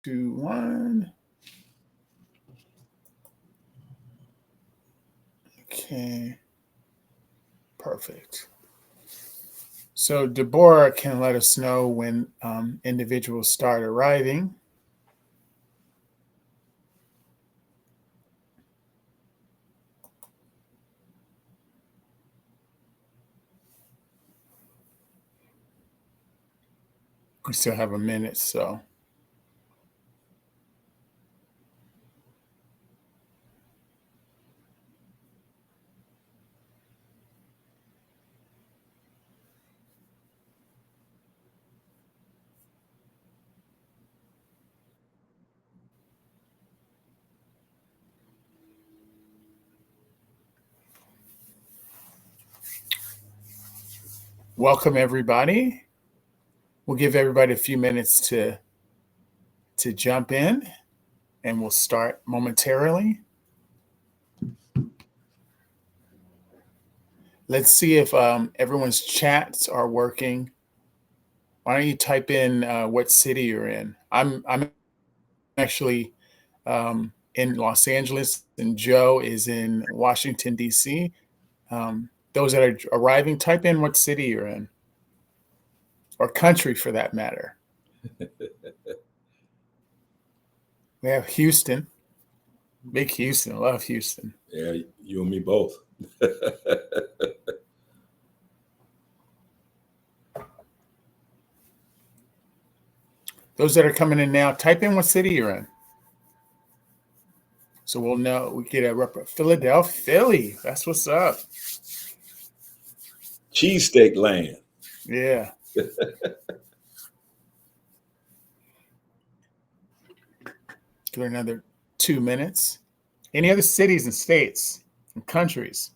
2, 1. Okay. Perfect. So Deborah can let us know when individuals start arriving. We still have a minute, so. Welcome, everybody. We'll give everybody a few minutes to jump in, and we'll start momentarily. Let's see if everyone's chats are working. Why don't you type in what city you're in? I'm actually in Los Angeles, and Joe is in Washington, D.C. Those that are arriving, type in what city you're in, or country for that matter. We have Houston. Big Houston. I love Houston. Yeah, you and me both. Those that are coming in now, type in what city you're in. So we'll know. We get a Philadelphia, Philly. That's what's up. Cheesesteak land. Yeah. Give it another 2 minutes. Any other cities and states and countries?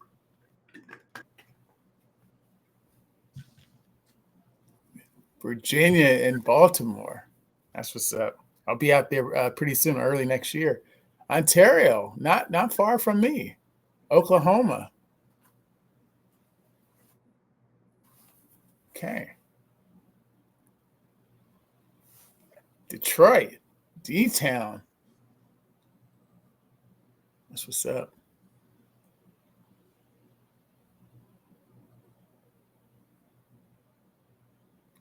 Virginia and Baltimore. That's what's up. I'll be out there pretty soon, early next year. Ontario, not far from me. Oklahoma. Okay. Detroit, D-Town. That's what's up.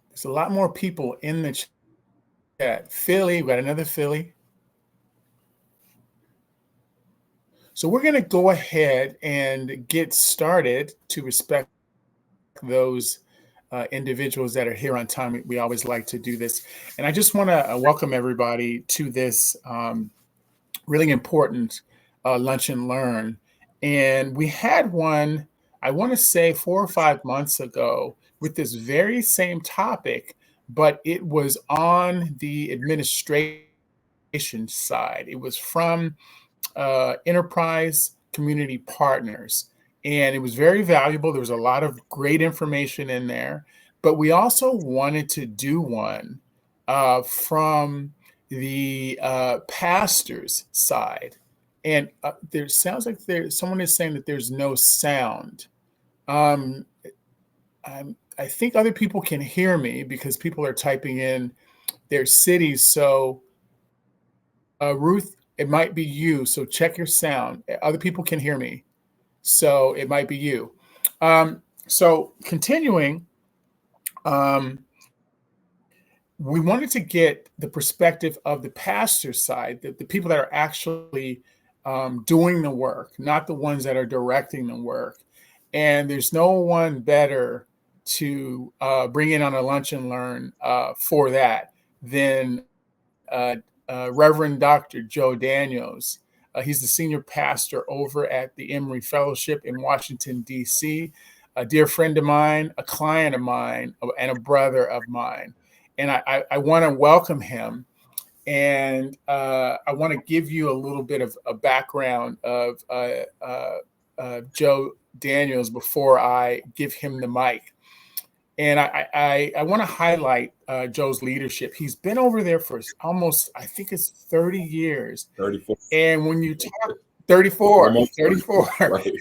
There's a lot more people in the chat. Philly, we got another Philly. So we're going to go ahead and get started to respect those individuals that are here on time. We always like to do this. And I just want to welcome everybody to this really important Lunch and Learn. And we had one, I want to say 4 or 5 months ago with this very same topic, but it was on the administration side. It was from Enterprise Community Partners. And it was very valuable. There was a lot of great information in there. But we also wanted to do one from the pastor's side. And there sounds like someone is saying that there's no sound. I think other people can hear me because people are typing in their cities. So Ruth, it might be you. So check your sound. Other people can hear me. So it might be you. So continuing, we wanted to get the perspective of the pastor's side, the people that are actually doing the work, not the ones that are directing the work. And there's no one better to bring in on a Lunch and Learn for that than Reverend Dr. Joe Daniels. He's the senior pastor over at the Emory Fellowship in Washington, D.C., a dear friend of mine, a client of mine, and a brother of mine. And I want to welcome him. And I want to give you a little bit of a background of Joe Daniels before I give him the mic. And I want to highlight Joe's leadership. He's been over there for almost, I think it's 30 years. 34. And when you talk, 34. Right.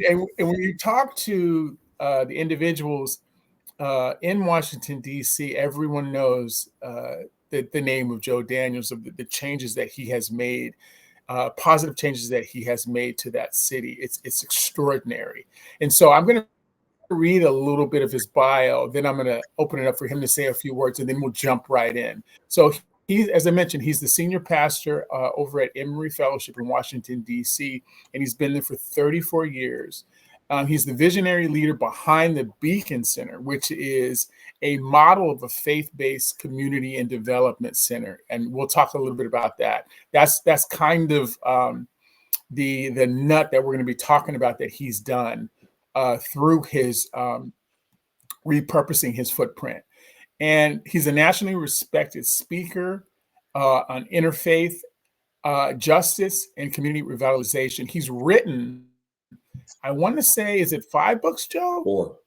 And when you talk to the individuals in Washington, D.C., everyone knows the name of Joe Daniels, of the changes that he has made, positive changes that he has made to that city. It's extraordinary. And so I'm going to read a little bit of his bio, then I'm going to open it up for him to say a few words, and then we'll jump right in. So he, as I mentioned, he's the senior pastor over at Emory Fellowship in Washington, D.C., and he's been there for 34 years. He's the visionary leader behind the Beacon Center, which is a model of a faith-based community and development center. And we'll talk a little bit about that. That's kind of the nut that we're going to be talking about that he's done through his repurposing his footprint. And he's a nationally respected speaker on interfaith justice and community revitalization. He's written, I want to say, is it 5 books, Joe? 4.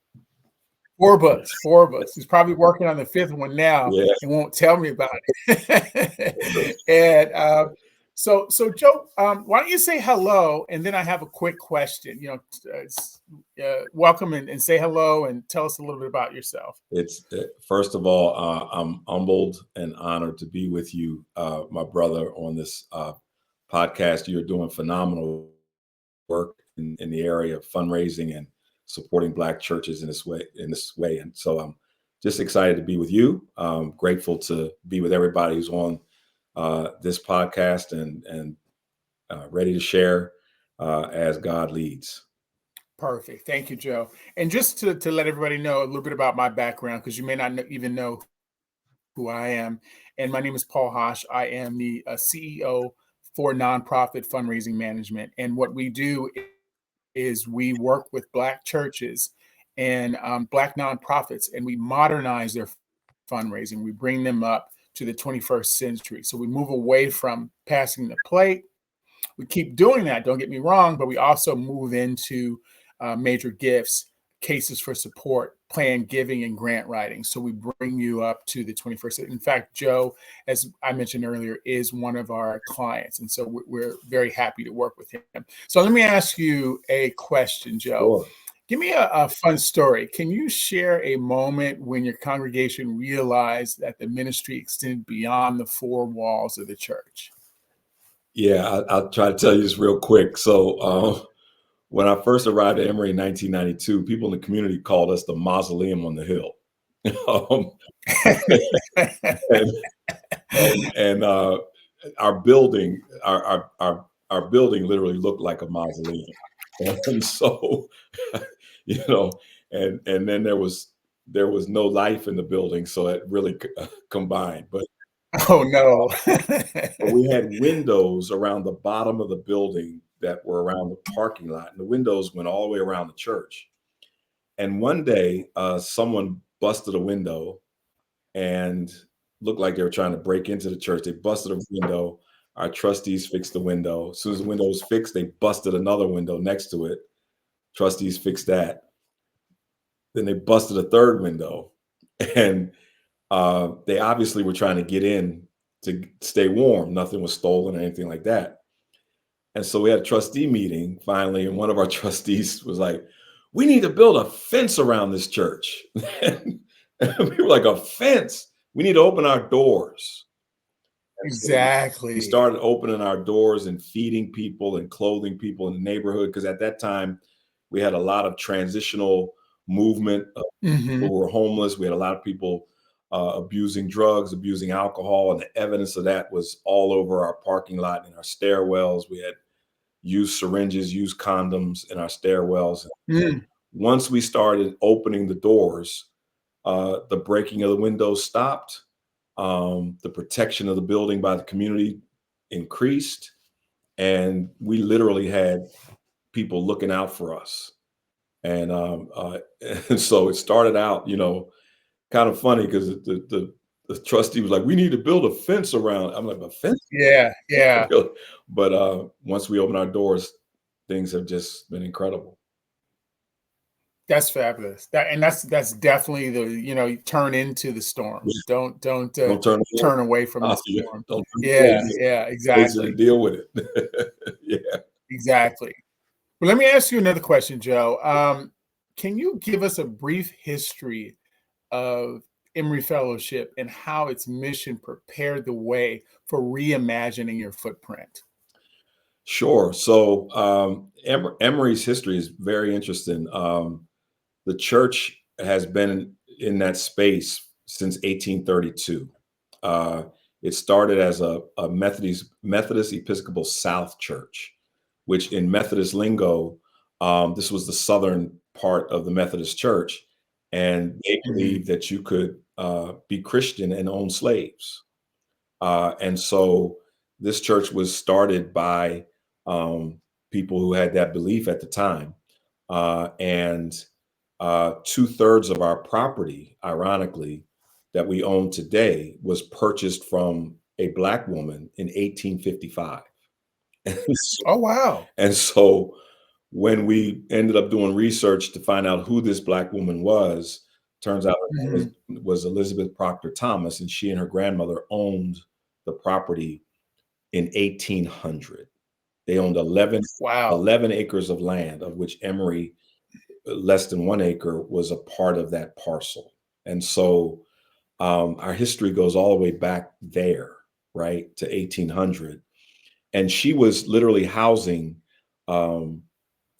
4 books. 4 books. He's probably working on the 5th one now and won't tell me about it. And so Joe, why don't you say hello, and then I have a quick question. Welcome and say hello and tell us a little bit about yourself. It's first of all, I'm humbled and honored to be with you, my brother, on this podcast. You're doing phenomenal work in the area of fundraising and supporting Black churches in this way. And so I'm just excited to be with you. I'm grateful to be with everybody who's on this podcast and ready to share as God leads. Perfect. Thank you, Joe. And just to let everybody know a little bit about my background, because you may not even know who I am. And my name is Paul Hosh. I am the CEO for Nonprofit Fundraising Management. And what we do is we work with Black churches and Black nonprofits, and we modernize their fundraising. We bring them up to the 21st century. So we move away from passing the plate. We keep doing that, don't get me wrong, but we also move into major gifts, cases for support, planned giving, and grant writing. So we bring you up to the 21st. In fact, Joe, as I mentioned earlier, is one of our clients. And so we're very happy to work with him. So let me ask you a question, Joe. Sure. Give me a fun story. Can you share a moment when your congregation realized that the ministry extended beyond the 4 walls of the church? Yeah, I'll try to tell you this real quick. So when I first arrived at Emory in 1992, people in the community called us the mausoleum on the hill. and our building, our building literally looked like a mausoleum. And so, and then there was no life in the building, so it really combined. But oh no. but we had windows around the bottom of the building that were around the parking lot, and the windows went all the way around the church. And one day, someone busted a window and looked like they were trying to break into the church. They busted a window. Our trustees fixed the window. As soon as the window was fixed, they busted another window next to it. Trustees fixed that. Then they busted a third window, and they obviously were trying to get in to stay warm. Nothing was stolen or anything like that. And so we had a trustee meeting finally, and one of our trustees was like, "We need to build a fence around this church." And we were like, "A fence? We need to open our doors." Exactly. We started opening our doors and feeding people and clothing people in the neighborhood, because at that time we had a lot of transitional movement of people who were homeless. We had a lot of people abusing drugs, abusing alcohol, and the evidence of that was all over our parking lot and our stairwells. We had used syringes, used condoms in our stairwells. Once we started opening the doors, the breaking of the windows stopped. The protection of the building by the community increased, and we literally had people looking out for us. And so it started out, kind of funny, because the trustee was like, "We need to build a fence around." I'm like, "A fence?" Yeah. But once we open our doors, things have just been incredible. That's fabulous. That's definitely the turn into the storm. Don't Don't turn away from the storm. Don't Yeah, exactly. deal with it. Yeah. Exactly. Well, let me ask you another question, Joe. Can you give us a brief history of Emory Fellowship and how its mission prepared the way for reimagining your footprint? Sure. So Emory's history is very interesting. The church has been in that space since 1832. Uh, it started as a Methodist Episcopal South Church, which in Methodist lingo, this was the southern part of the Methodist Church, and they Mhm. believed that you could be Christian and own slaves. And so this church was started by um, people who had that belief at the time. And 2/3 of our property, ironically, that we own today was purchased from a Black woman in 1855. And so, Oh, wow. and so when we ended up doing research to find out who this Black woman was, turns out her name Mhm. was Elizabeth Proctor Thomas, and she and her grandmother owned the property in 1800. They owned Wow. 11 acres of land, of which Emory, less than 1 acre, was a part of that parcel. And so our history goes all the way back there, right, to 1800. And she was literally housing um,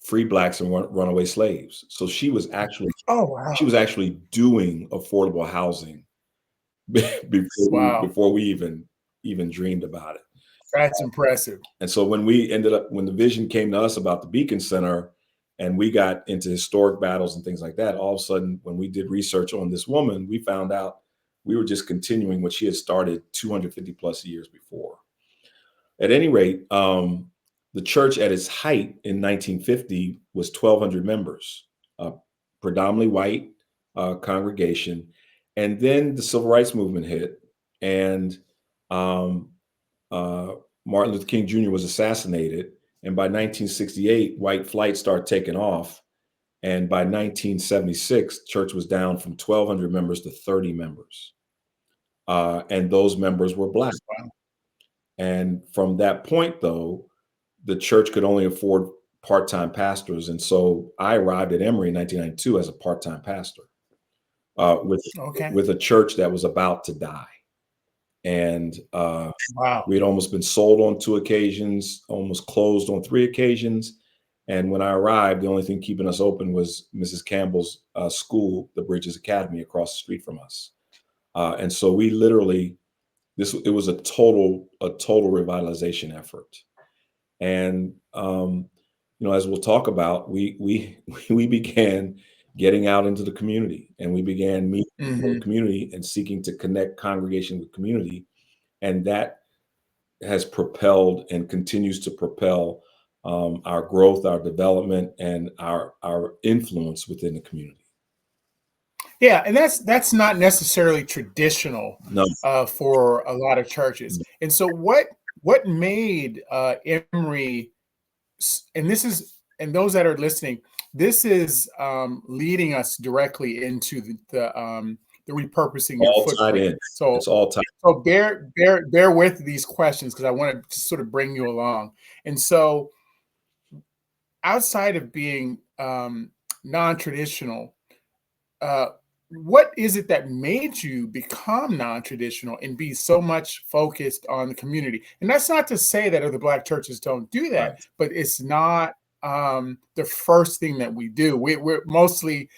free Blacks and runaway slaves. So Oh, she wow. was actually doing affordable housing Wow. before we even dreamed about it. That's impressive. And so when the vision came to us about the Beacon Center and we got into historic battles and things like that, all of a sudden, when we did research on this woman, we found out we were just continuing what she had started 250 plus years before. At any rate, the church at its height in 1950 was 1,200 members, a predominantly white congregation. And then the civil rights movement hit, and um, uh, Martin Luther King Jr. was assassinated. And by 1968, white flight started taking off. And by 1976, church was down from 1,200 members to 30 members. And those members were Black. Wow. And from that point, though, the church could only afford part-time pastors. And so I arrived at Emory in 1992 as a part-time pastor Okay. with a church that was about to die. And Wow. we had almost been sold on 2 occasions, almost closed on 3 occasions. And when I arrived, the only thing keeping us open was Mrs. Campbell's school, the Bridges Academy, across the street from us. And so we literally, it was a total revitalization effort. And as we'll talk about, we we began getting out into the community, and we began meeting with the Mhm. community and seeking to connect congregation with community, and that has propelled and continues to propel our growth, our development, and our influence within the community. Yeah, and that's not necessarily traditional No, for a lot of churches. And so, what made Emory, and this is, and those that are listening, this is leading us directly into the repurposing your all tied footprint. in. So It's all tied. so bear with these questions because I want to sort of bring you along. And so, outside of being non-traditional, uh, what is it that made you become non-traditional and be so much focused on the community? And that's not to say that other Black churches don't do that, Right. but it's not the first thing that we do. We're mostly,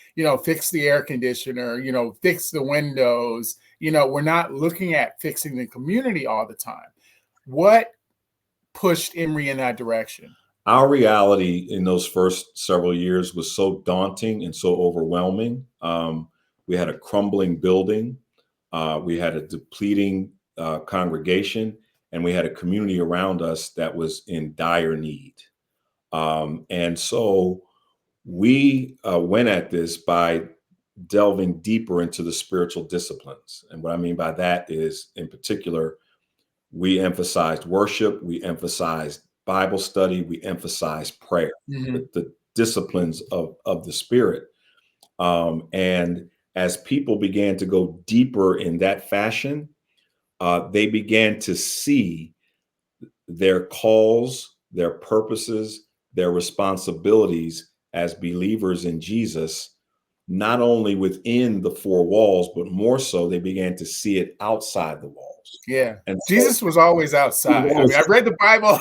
fix the air conditioner, fix the windows. We're not looking at fixing the community all the time. What pushed Emory in that direction? Our reality in those first several years was so daunting and so overwhelming. We had a crumbling building, we had a depleting congregation, and we had a community around us that was in dire need. And so we went at this by delving deeper into the spiritual disciplines. And what I mean by that is, in particular, we emphasized worship, we emphasized Bible study, we emphasized prayer, Mhm. the disciplines of the Spirit. And as people began to go deeper in that fashion, they began to see their calls, their purposes, their responsibilities as believers in Jesus not only within the four walls, but more so, they began to see it outside the walls. Yeah. And so Jesus was always he was outside. I mean, always I've read the Bible,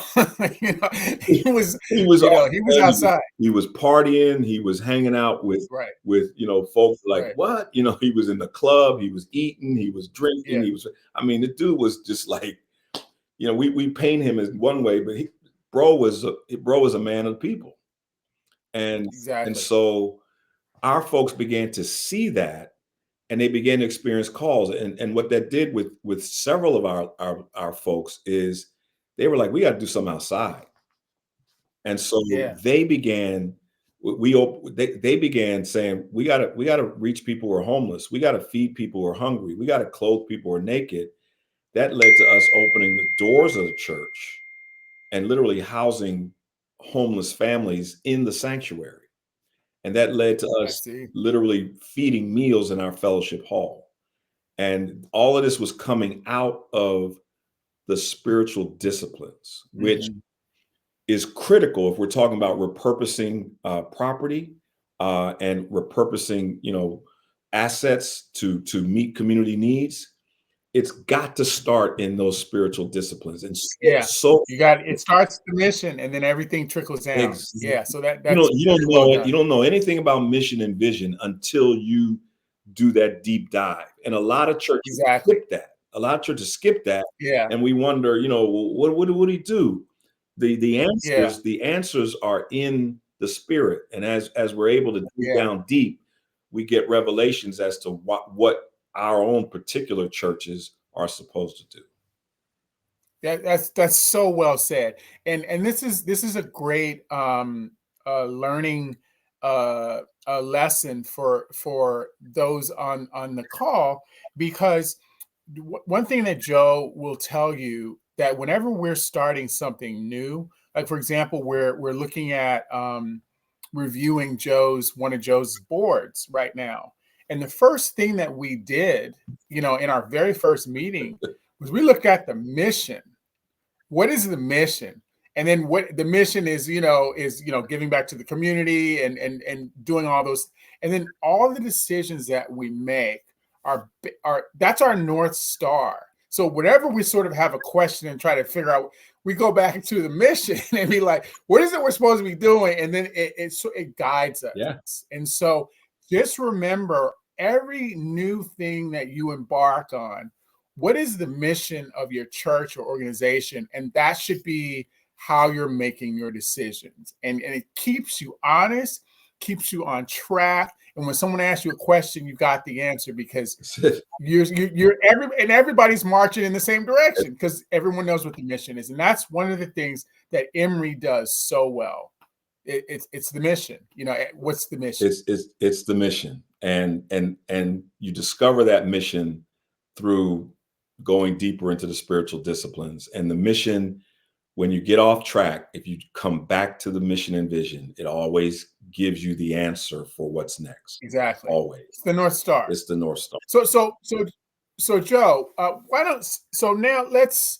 you know, he was all he was man, outside. he was partying, he was hanging out Right. with folks like, Right. what? He was in the club, he was eating, he was drinking, Yeah. the dude was just like, we paint him as one way, but bro was a man of the people. And Exactly. so our folks began to see that, and they began to experience calls. And what that did with several of our folks is they were like, we got to do something outside. And so Yeah. they began they began saying, we gotta reach people who are homeless, we gotta feed people who are hungry, we gotta clothe people who are naked. That led to us opening the doors of the church and literally housing homeless families in the sanctuary. And that led to I us see. literally feeding meals in our fellowship hall. And all of this was coming out of the spiritual disciplines, which Mhm. is critical if we're talking about repurposing property and repurposing, assets to meet community needs. It's got to start in those spiritual disciplines, and Yeah. so It starts the mission and then everything trickles down. exactly. Yeah. So that's You don't very well know it. You done. don't know anything about mission and vision until you do that deep dive. And a lot of churches Exactly. skip that. A lot of churches skip that, Yeah. and we wonder, well, what would he do? The Yeah. answers are in the spirit, and as we're able to dig Yeah. down deep, we get revelations as to what our own particular churches are supposed to do. That's so well said. And this is a great learning lesson for those on the call, because one thing that Joe will tell you, that whenever we're starting something new, like for example, we're looking at reviewing one of Joe's boards right now. And the first thing that we did, in our very first meeting, was we looked at the mission. What is the mission? And then what the mission is giving back to the community and doing all those. And then all the decisions that we make are that's our North Star. So whatever we sort of have a question and try to figure out, we go back to the mission and be like, what is it we're supposed to be doing? And then it guides Yeah. us. And so just remember, every new thing that you embark on, what is the mission of your church or organization? And that should be how you're making your decisions. And it keeps you honest, keeps you on track. And when someone asks you a question, you got the answer, because everybody's marching in the same direction, because everyone knows what the mission is. And that's one of the things that Emory does so well. It's the mission. What's the mission? It's the mission, and you discover that mission through going deeper into the spiritual disciplines. And the mission, when you get off track, if you come back to the mission and vision, it always gives you the answer for what's next. Exactly. Always. It's the North Star. It's the North Star. So Joe, now let's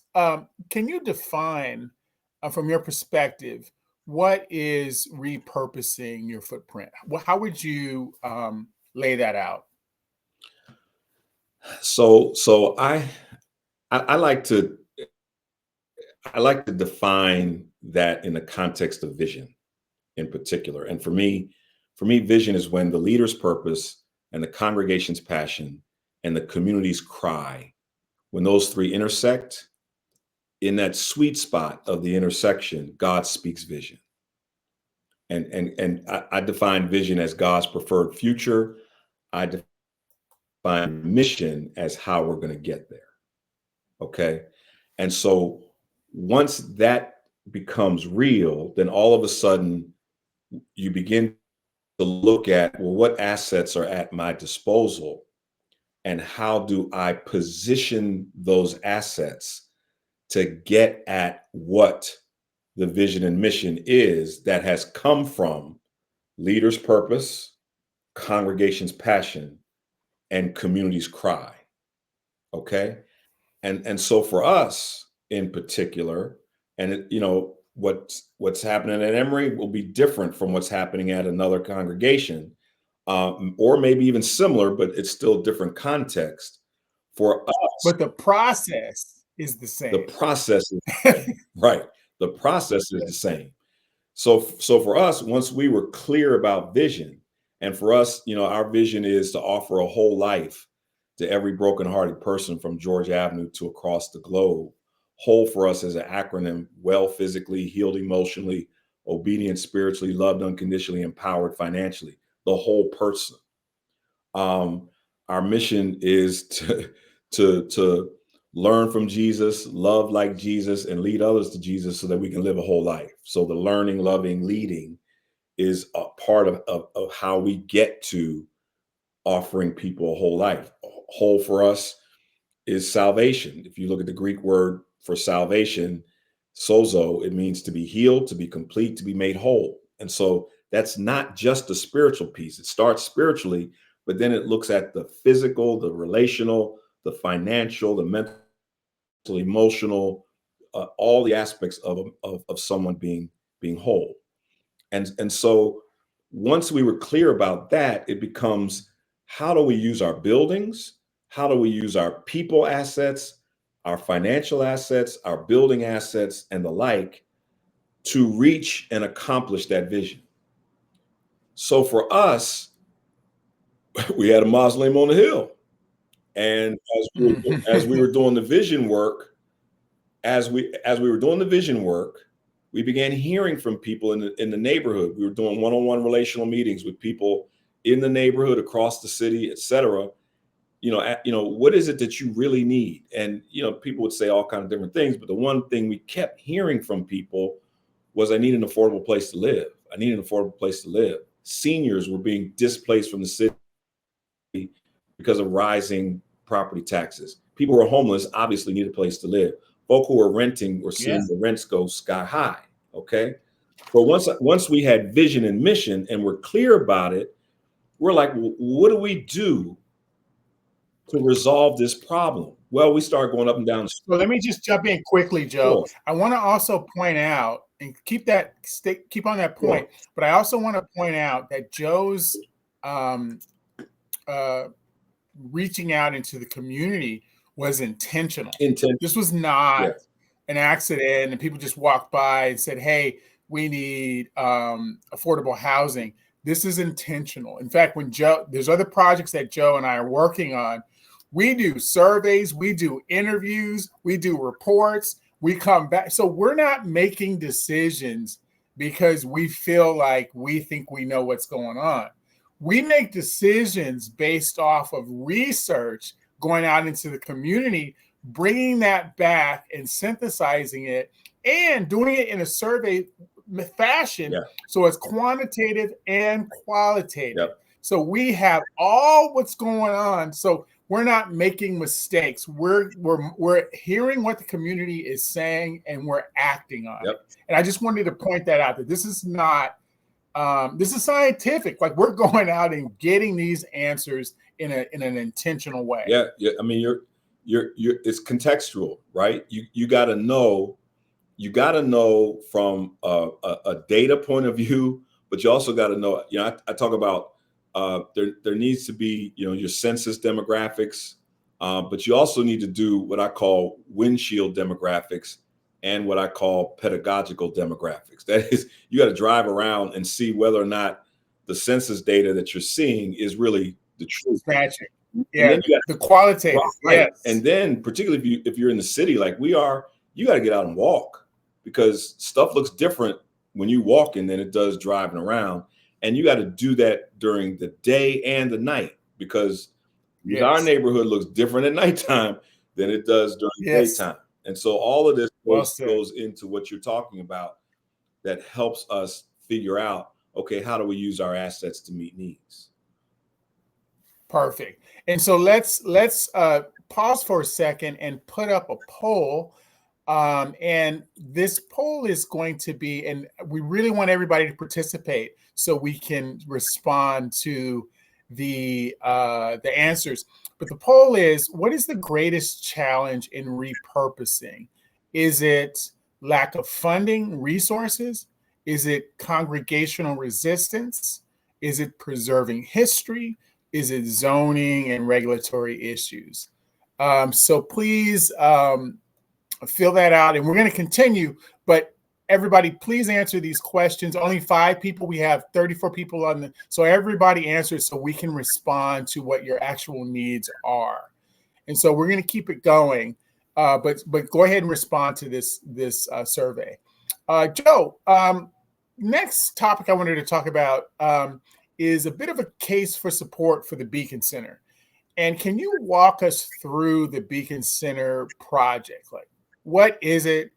can you define, from your perspective, what is repurposing your footprint? How would you lay that out? So I like to define that in the context of vision in particular. And for me, vision is when the leader's purpose and the congregation's passion and the community's cry, when those three intersect, in that sweet spot of the intersection, God speaks vision. And I define vision as God's preferred future. I define mission as how we're going to get there. Okay. And so once that becomes real, then all of a sudden you begin to look at, well, what assets are at my disposal, and how do I position those assets to get at what the vision and mission is that has come from leaders' purpose, congregation's passion, and community's cry. Okay. And so for us in particular, and what's happening at Emory will be different from what's happening at another congregation. or maybe even similar, but it's still different context. For us, But the process is the the same. process is the same, right? The process is the same. So for us, once we were clear about vision, and for us, our vision is to offer a whole life to every brokenhearted person from George Avenue to across the globe. Whole for us is an acronym: well physically, healed emotionally, obedient spiritually, loved unconditionally, empowered financially. The whole person. Um, our mission is to learn from Jesus, love like Jesus, and lead others to Jesus so that we can live a whole life. So the learning, loving, leading is a part of how we get to offering people a whole life. Whole for us is salvation. If you look at the Greek word for salvation, sozo, it means to be healed, to be complete, to be made whole. And so that's not just the spiritual piece. It starts spiritually, but then it looks at the physical, the relational, the financial, the mental, emotional, all the aspects of someone being whole. And so once we were clear about that, it becomes, how do we use our buildings? How do we use our people assets, our financial assets, our building assets, and the like to reach and accomplish that vision? So for us, we had a mausoleum on the hill. And as we were doing the vision work, as we were doing the vision work, we began hearing from people in the neighborhood. We were doing one-on-one relational meetings with people in the neighborhood, across the city, et cetera. What is it that you really need? And people would say all kinds of different things, but the one thing we kept hearing from people was, I need an affordable place to live. I need an affordable place to live. Seniors were being displaced from the city because of rising property taxes. People who are homeless obviously need a place to live. Folk who are renting were seeing the rents go sky high. Okay. But once we had vision and mission and we're clear about it, we're like, well, what do we do to resolve this problem? Well, we start going up and down the street. So let me just jump in quickly, Joe. Sure. I want to also point out, and keep on that point, Sure. but I also want to point out that Joe's reaching out into the community was intentional. This was not an accident and people just walked by and said, hey, we need affordable housing. This is intentional. In fact, there's other projects that Joe and I are working on. We do surveys, we do interviews, we do reports, we come back. So we're not making decisions because we feel like we think we know what's going on. We make decisions based off of research going out into the community, bringing that back and synthesizing it and doing it in a survey fashion. So it's quantitative and qualitative. So we have all what's going on. So we're not making mistakes. We're hearing what the community is saying and we're acting on it. And I just wanted to point that out, that this is not this is scientific. Like, we're going out and getting these answers in an intentional way. Yeah. I mean, you're it's contextual, right? You got to know. You got to know from a data point of view, but you also got to know. I talk about there needs to be your census demographics, but you also need to do what I call windshield demographics and what I call pedagogical demographics. That is, you got to drive around and see whether or not the census data that you're seeing is really the truth. Matching. Yeah, the qualitative. Right. Yes. And then particularly if you're in the city like we are, you got to get out and walk, because stuff looks different when you walking than it does driving around. And you got to do that during the day and the night, because our neighborhood looks different at nighttime than it does during daytime. And so all of this goes into what you're talking about, that helps us figure out, okay, how do we use our assets to meet needs? Perfect. And so let's pause for a second and put up a poll. And this poll is going to be, and we really want everybody to participate so we can respond to the answers. But the poll is, what is the greatest challenge in repurposing? Is it lack of funding, resources? Is it congregational resistance? Is it preserving history? Is it zoning and regulatory issues? So please fill that out, and we're going to continue. But everybody, please answer these questions. Only 5 people. We have 34 people on the, so everybody answers so we can respond to what your actual needs are. And so we're going to keep it going. But go ahead and respond to this survey. Joe, next topic I wanted to talk about is a bit of a case for support for the Beacon Center. And can you walk us through the Beacon Center project? Like, what is it,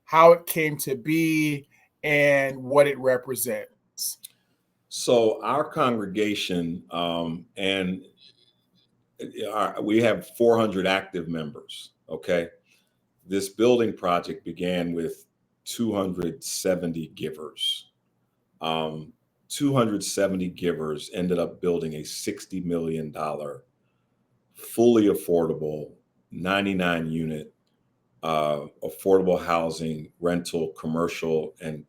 how it came to be, and what it represents? So our congregation, and we have 400 active members. Okay, this building project began with 270 givers. 270 givers ended up building a $60 million, fully affordable, 99 unit affordable housing, rental, commercial, and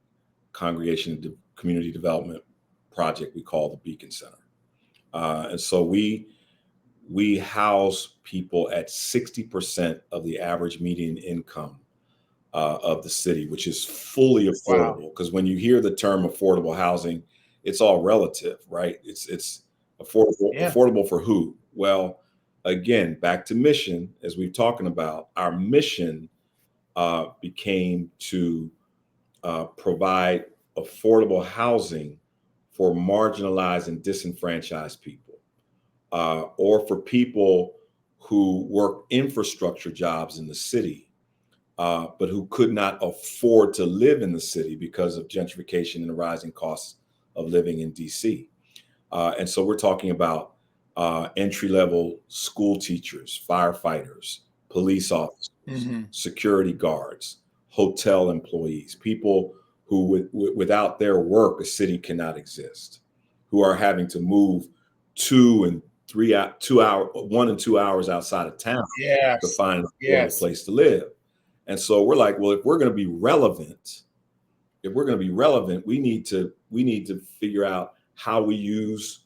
community development project we call the Beacon Center. And so we house people at 60% of the average median income of the city, which is fully affordable. Wow. Because when you hear the term affordable housing, it's all relative, right? It's affordable. Yeah. Affordable for who? Well, again, back to mission, as we've talking about, our mission became to provide affordable housing for marginalized and disenfranchised people, or for people who work infrastructure jobs in the city, but who could not afford to live in the city because of gentrification and the rising costs of living in DC. And so we're talking about entry-level school teachers, firefighters, police officers, security guards, hotel employees, people who without their work, a city cannot exist, who are having to move 1 and 2 hours outside of town to Yes. find an affordable Yes. place to live. And so we're like, well, if we're going to be relevant, we need to figure out how we use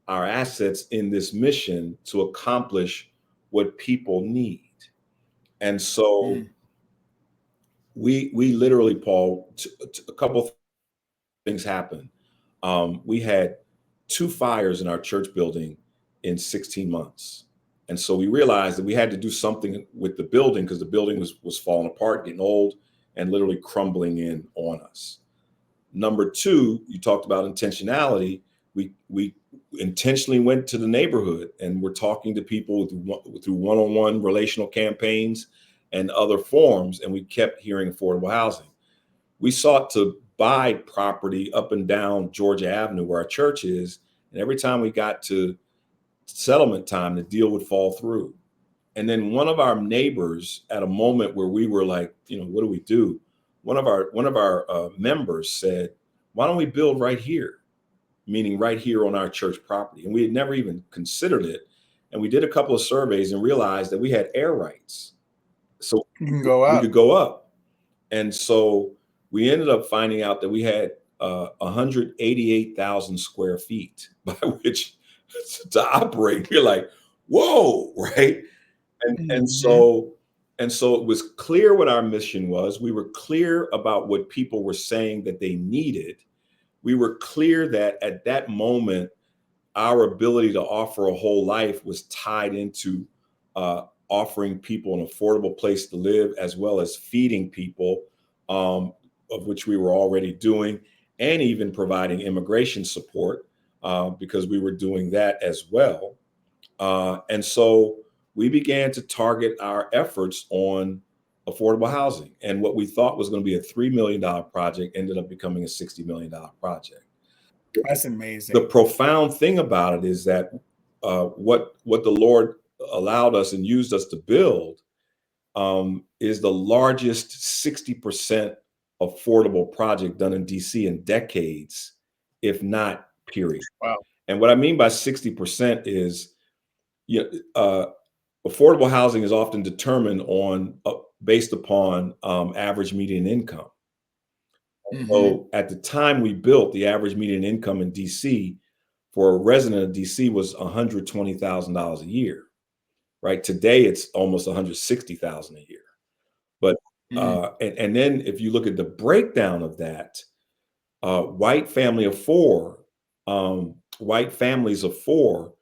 our assets in this mission to accomplish what people need. And so we literally, Paul, a couple things happened. We had 2 fires in our church building in 16 months. And so we realized that we had to do something with the building because the building was falling apart, getting old, and literally crumbling in on us. Number 2, you talked about intentionality. We intentionally went to the neighborhood and we're talking to people through one-on-one relational campaigns and other forms, and we kept hearing affordable housing. We sought to buy property up and down Georgia Avenue where our church is, and every time we got to settlement time, the deal would fall through. And then one of our neighbors, at a moment where we were like, what do we do? One of our members said, "Why don't we build right here?" Meaning right here on our church property. And we had never even considered it. And we did a couple of surveys and realized that we had air rights, so You can go we up. could go up. And so we ended up finding out that we had 188,000 square feet by which to operate. You're like, whoa, right? And so it was clear what our mission was. We were clear about what people were saying that they needed. We were clear that at that moment, our ability to offer a whole life was tied into offering people an affordable place to live, as well as feeding people, of which we were already doing, and even providing immigration support, because we were doing that as well. And so we began to target our efforts on affordable housing. And what we thought was going to be a $3 million project ended up becoming a $60 million project. That's The amazing. profound thing about it is that what the Lord allowed us and used us to build is the largest 60% affordable project done in DC in decades, if not period. Wow. And what I mean by 60% is, affordable housing is often determined based upon average median income. So at the time we built, the average median income in DC for a resident of DC was $120,000 a year. Right today, it's almost $160,000 a year. But and then if you look at the breakdown of that, white families of four,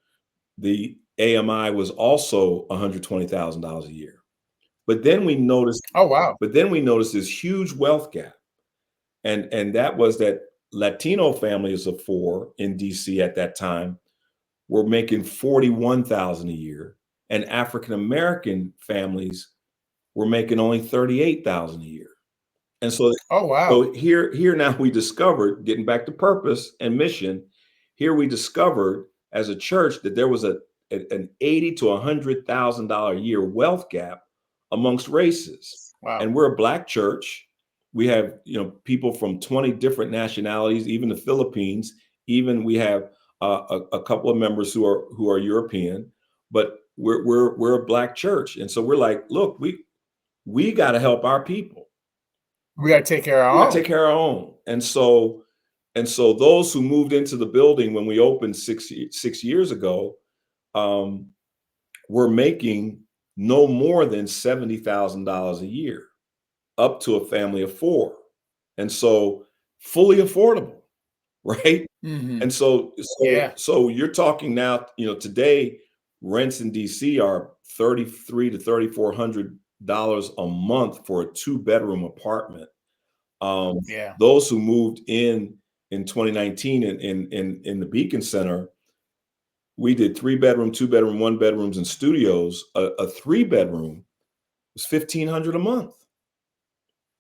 the AMI was also $120,000 a year. But then we noticed, Oh, wow. This huge wealth gap, and that was that Latino families of four in DC at that time were making $41,000 a year, and African American families were making only $38,000 a year. And so, Oh, wow. here now we discovered, getting back to purpose and mission, here we discovered as a church that there was an $80,000 to $100,000 a year wealth gap amongst races. Wow. And we're a Black church. We have people from 20 different nationalities, even the Philippines. Even we have a couple of members who are European, but we're a Black church, and so we're like, look, we got to help our people. We got to take care of We our got to own. take care of our own. And so those who moved into the building when we opened six years ago were making no more than $70,000 a year, up to a family of four, and so fully affordable, right? And so you're talking now, today rents in DC are $3,300 to $3,400 a month for a 2-bedroom apartment. Those who moved in 2019 in the Beacon Center, we did 3-bedroom, 2-bedroom, 1-bedrooms, and studios. A 3-bedroom was $1,500 a month.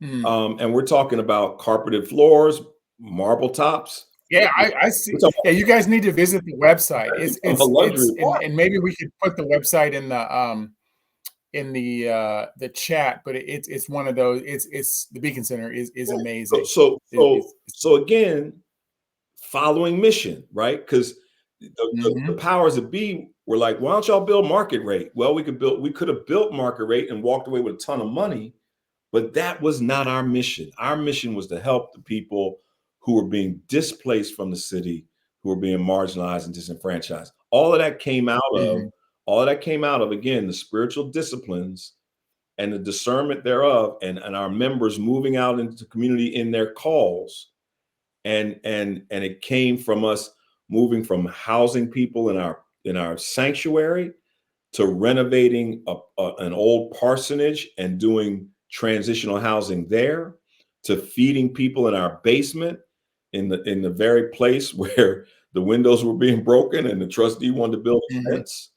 And we're talking about carpeted floors, marble tops. Yeah, I see. Yeah, you guys need to visit the website. It's and maybe we could put the website in the chat, but it's one of those. It's the Beacon Center is amazing. So again, following mission, right? Because the powers that be were like, why don't y'all build market rate? Well, we could have built market rate and walked away with a ton of money, but that was not our mission. Our mission was to help the people who were being displaced from the city, who were being marginalized and disenfranchised. All of that came out of, again, the spiritual disciplines and the discernment thereof, and our members moving out into the community in their calls. And it came from us moving from housing people in our sanctuary to renovating an old parsonage and doing transitional housing there, to feeding people in our basement, in the very place where the windows were being broken and the trustee wanted to build a fence,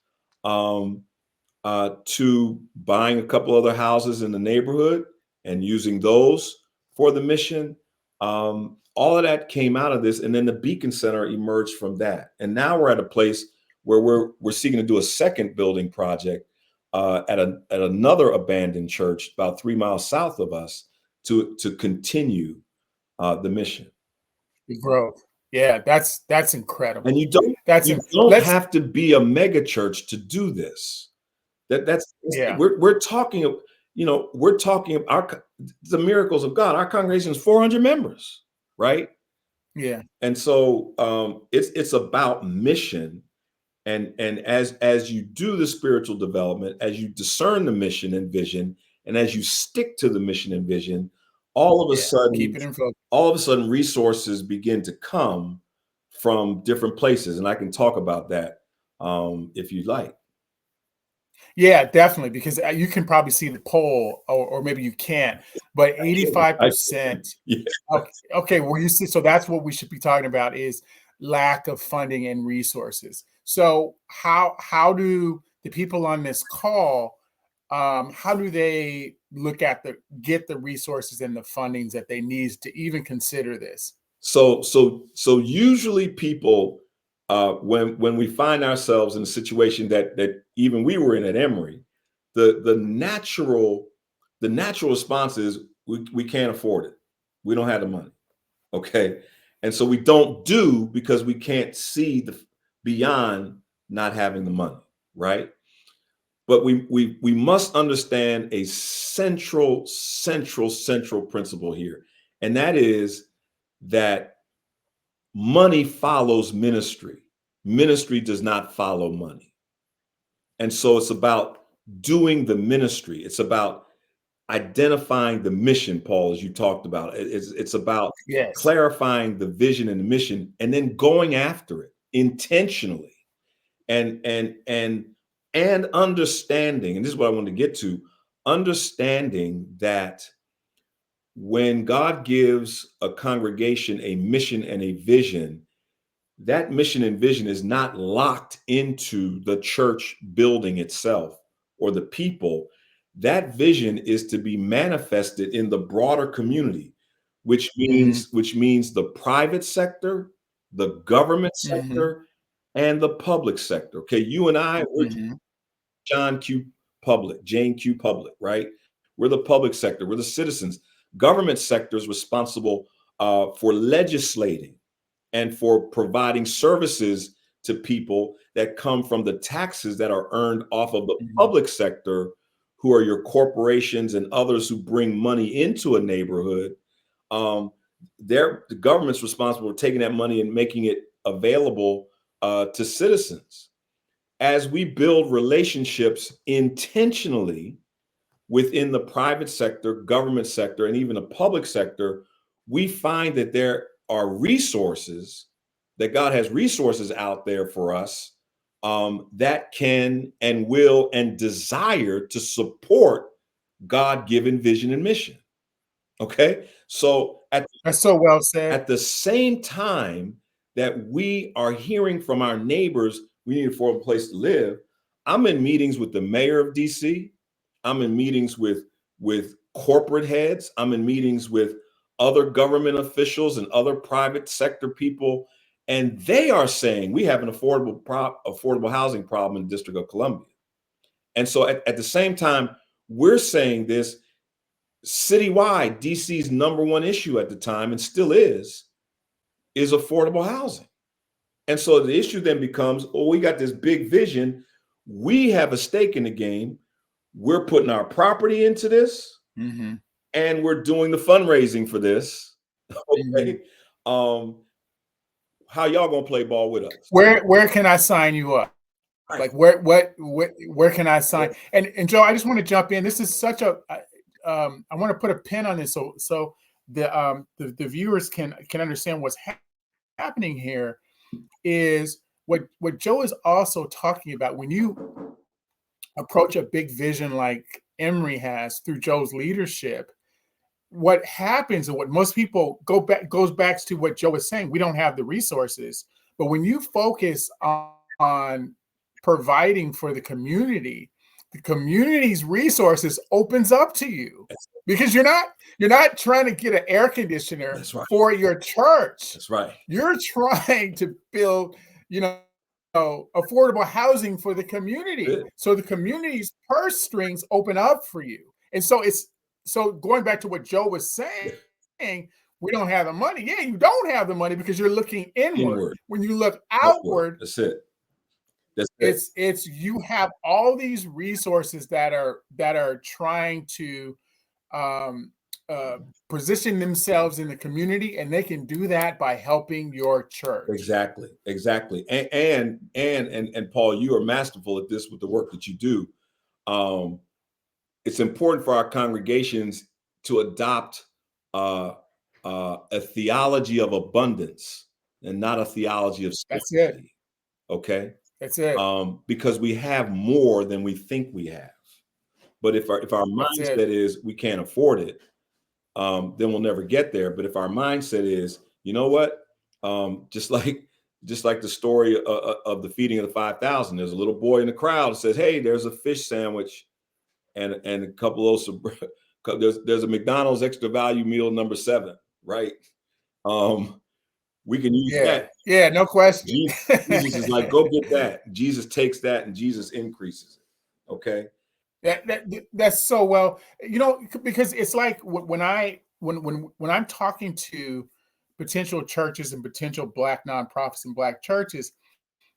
to buying a couple other houses in the neighborhood and using those for the mission. All of that came out of this, and then the Beacon Center emerged from that. And now we're at a place where we're seeking to do a second building project at another abandoned church about 3 miles south of us to continue the mission. The growth. Yeah, that's incredible. And you don't have to be a mega church to do this. We're talking the miracles of God. Our congregation is 400 members, right? Yeah. And so it's about mission. And as you do the spiritual development, as you discern the mission and vision, and as you stick to the mission and vision, all of a sudden resources begin to come from different places. And I can talk about that if you'd like. Yeah, definitely, because you can probably see the poll, or maybe you can't, but 85%. Okay, well, you see, so that's what we should be talking about, is lack of funding and resources. So how do the people on this call, how do they get the resources and the fundings that they need to even consider this? So usually people, when we find ourselves in a situation that even we were in at Emory, the natural response is we can't afford it. We don't have the money. Okay. And so we don't do, because we can't see beyond not having the money, right? But we must understand a central principle here. And that is that money follows ministry. ministry does not follow money. And so it's about doing the ministry. It's about identifying the mission, Paul, as you talked about. It's about Yes. clarifying the vision and the mission, and then going after it intentionally, and understanding. And this is what I want to get to: understanding that when God gives a congregation a mission and a vision, that mission and vision is not locked into the church building itself or the people. That vision is to be manifested in the broader community, which means the private sector, the government sector, and the public sector. Okay, you and I, we're John Q. Public, Jane Q. Public, right? We're the public sector, we're the citizens. Government sector is responsible for legislating and for providing services to people that come from the taxes that are earned off of the public sector, who are your corporations and others who bring money into a neighborhood. The government's responsible for taking that money and making it available to citizens. As we build relationships intentionally within the private sector, government sector, and even the public sector, we find that there are resources, that God has resources out there for us that can and will and desire to support God-given vision and mission. Okay, so That's so well said. at the same time that we are hearing from our neighbors, we need a affordable place to live. I'm in meetings with the mayor of DC. I'm in meetings with corporate heads. I'm in meetings with other government officials and other private sector people, and they are saying we have an affordable housing problem in the District of Columbia. And so at the same time, we're saying this citywide. DC's number one issue at the time, and still is affordable housing. And so the issue then becomes, oh, we got this big vision. We have a stake in the game. We're putting our property into this, and we're doing the fundraising for this. Okay. How y'all gonna play ball with us? Where can I sign you up? Right. Like where can I sign? And Joe, I just want to jump in. This is such a I want to put a pin on this so the viewers can understand what's happening here. Is what Joe is also talking about when you approach a big vision like Emory has through Joe's leadership. What happens and what most people goes back to what Joe was saying. We don't have the resources, but when you focus on providing for the community's resources opens up to you, because you're not trying to get an air conditioner for your church. That's right. You're trying to build, affordable housing for the community. So the community's purse strings open up for you. And so going back to what Joe was saying, we don't have the money. Yeah, you don't have the money because you're looking inward. When you look outward, that's it. It's you have all these resources that are trying to position themselves in the community, and they can do that by helping your church. Exactly. And Paul, you are masterful at this with the work that you do. It's important for our congregations to adopt a theology of abundance and not a theology of scarcity. That's it. Okay. That's it. Because we have more than we think we have. But if our mindset is we can't afford it, then we'll never get there. But if our mindset is, you know what, just like the story of the feeding of the 5,000, there's a little boy in the crowd that says, "Hey, there's a fish sandwich and a couple of there's a McDonald's extra value meal number 7, right? We can use that. Yeah, no question. Jesus is like, go get that. Jesus takes that and Jesus increases it. Okay. That's so well, because it's like when I'm talking to potential churches and potential Black nonprofits and Black churches,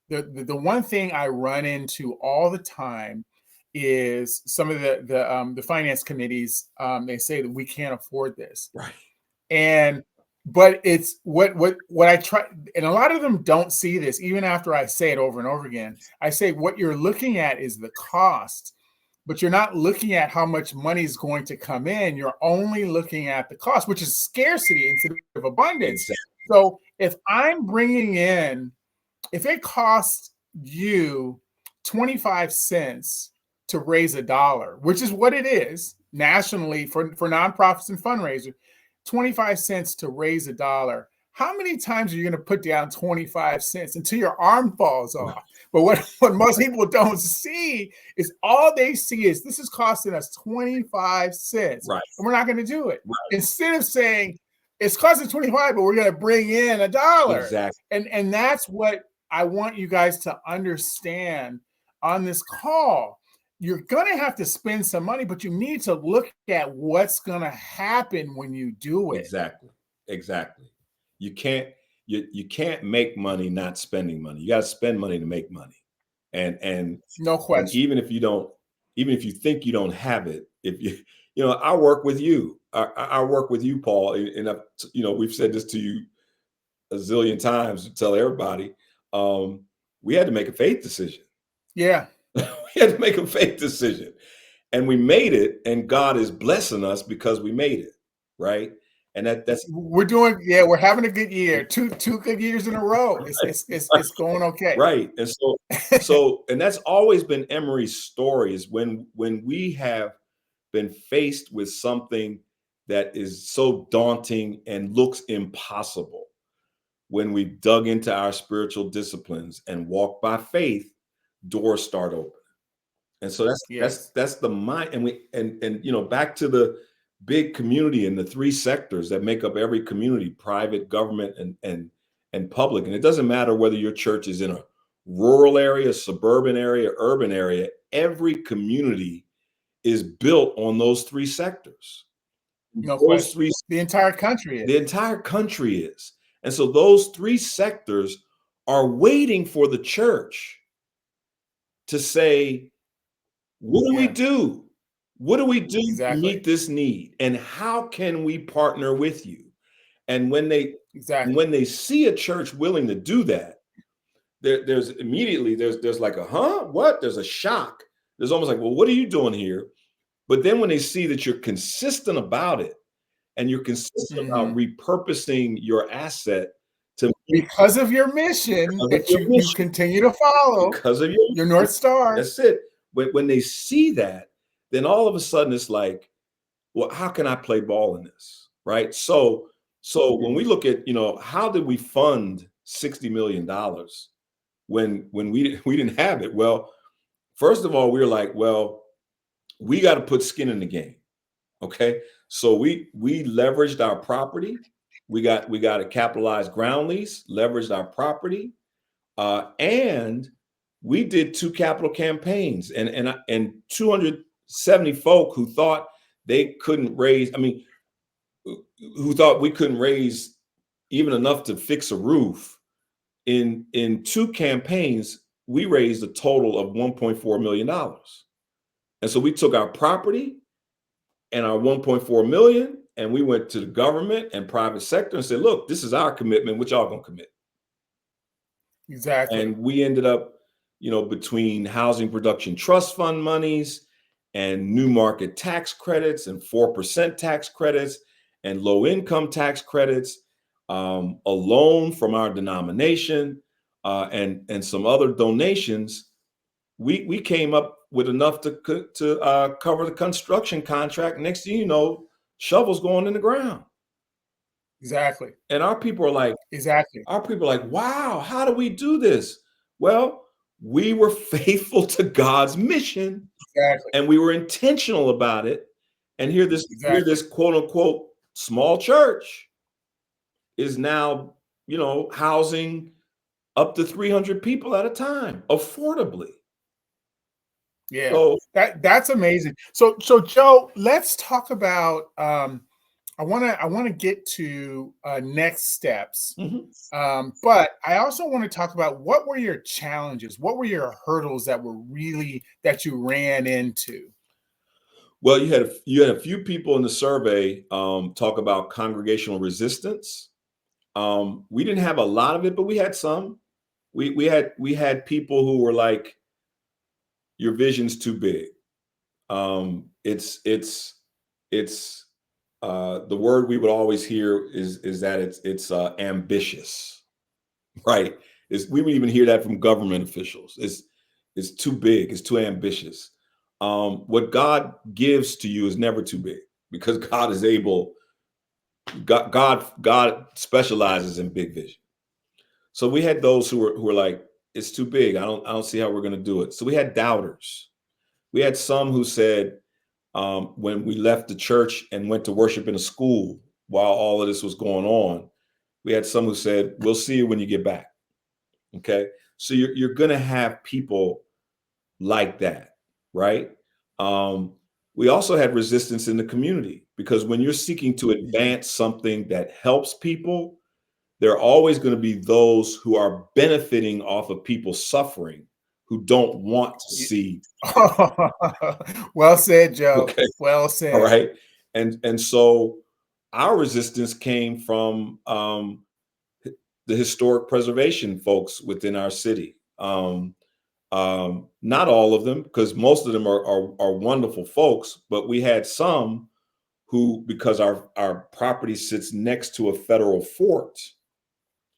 the one thing I run into all the time is some of the finance committees. They say that we can't afford this, right? And but it's what I try, and a lot of them don't see this even after I say it over and over again. I say what you're looking at is the cost, but you're not looking at how much money is going to come in. You're only looking at the cost, which is scarcity instead of abundance. Exactly. So if I'm bringing in, if it costs you 25 cents to raise a dollar, which is what it is nationally for nonprofits and fundraisers, 25 cents to raise a dollar. How many times are you going to put down 25 cents until your arm falls off? But what most people don't see is all they see is this is costing us 25 cents Right. and we're not going to do it. Right. Instead of saying it's costing 25, but we're going to bring in a dollar. Exactly. And that's what I want you guys to understand on this call. You're going to have to spend some money, but you need to look at what's going to happen when you do it. Exactly. You can't make money not spending money. You got to spend money to make money. And no question. And even if you think you don't have it, if I work with you. I work with you, Paul, and we've said this to you a zillion times to tell everybody. We had to make a faith decision. Yeah. We had to make a faith decision, and we made it, and God is blessing us because we made it, right? And that's we're having a good year. Two good years in a row. Right. It's going okay. Right. And and that's always been Emory's story, is when we have been faced with something that is so daunting and looks impossible, when we dug into our spiritual disciplines and walk by faith, doors start open. And so that's the mind. And back to the big community and the three sectors that make up every community: private, government, and public. And it doesn't matter whether your church is in a rural area, suburban area, urban area. Every community is built on those three sectors. No question. The entire country is. The entire country is. And so those three sectors are waiting for the church to say, what do we do? What do we do to meet this need? And how can we partner with you? And when they see a church willing to do that, there's immediately like a what? There's a shock. There's almost like, well, what are you doing here? But then when they see that you're consistent about it, and you're consistent about repurposing your asset because of your mission that you continue to follow, because of your North Star. That's it. When they see that, then all of a sudden it's like, well, how can I play ball in this? Right. So when we look at, how did we fund $60 million when we didn't have it? Well, first of all, we were like, well, we got to put skin in the game. Okay. So we leveraged our property. We got a capitalized ground lease, leveraged our property, and we did 2 capital campaigns, and 270 folk who thought they couldn't raise. I mean, who thought we couldn't raise even enough to fix a roof. In 2 campaigns, we raised a total of $1.4 million. And so we took our property and our 1.4 million, and we went to the government and private sector and said, look, this is our commitment. What y'all gonna commit? Exactly. And we ended up, between housing production trust fund monies and new market tax credits and 4% tax credits and low income tax credits, a loan from our denomination, and some other donations, we came up with enough to cover the construction contract. Next thing you know, shovels going in the ground. Exactly. And our people are like, wow, how do we do this? Well, we were faithful to God's mission. Exactly. And we were intentional about it. And here this quote unquote small church is now, housing up to 300 people at a time affordably. Yeah, so that's amazing. So Joe, let's talk about. I want to get to next steps, but I also want to talk about what were your challenges, what were your hurdles that you ran into. Well, you had a few people in the survey talk about congregational resistance. We didn't have a lot of it, but we had some. We had people who were like, "Your vision's too big." It's the word we would always hear is that it's ambitious, right? We would even hear that from government officials. It's too big. It's too ambitious. What God gives to you is never too big because God is able. God specializes in big vision. So we had those who were like, it's too big. I don't see how we're going to do it. So we had doubters. We had some who said, when we left the church and went to worship in a school while all of this was going on, we had some who said, we'll see you when you get back. Okay. So you're going to have people like that, right? We also had resistance in the community because when you're seeking to advance something that helps people, there are always going to be those who are benefiting off of people suffering who don't want to see. Well said, Joe. Okay. Well All said. right. And so our resistance came from the historic preservation folks within our city. Not all of them, because most of them are wonderful folks, but we had some who, because our property sits next to a federal fort,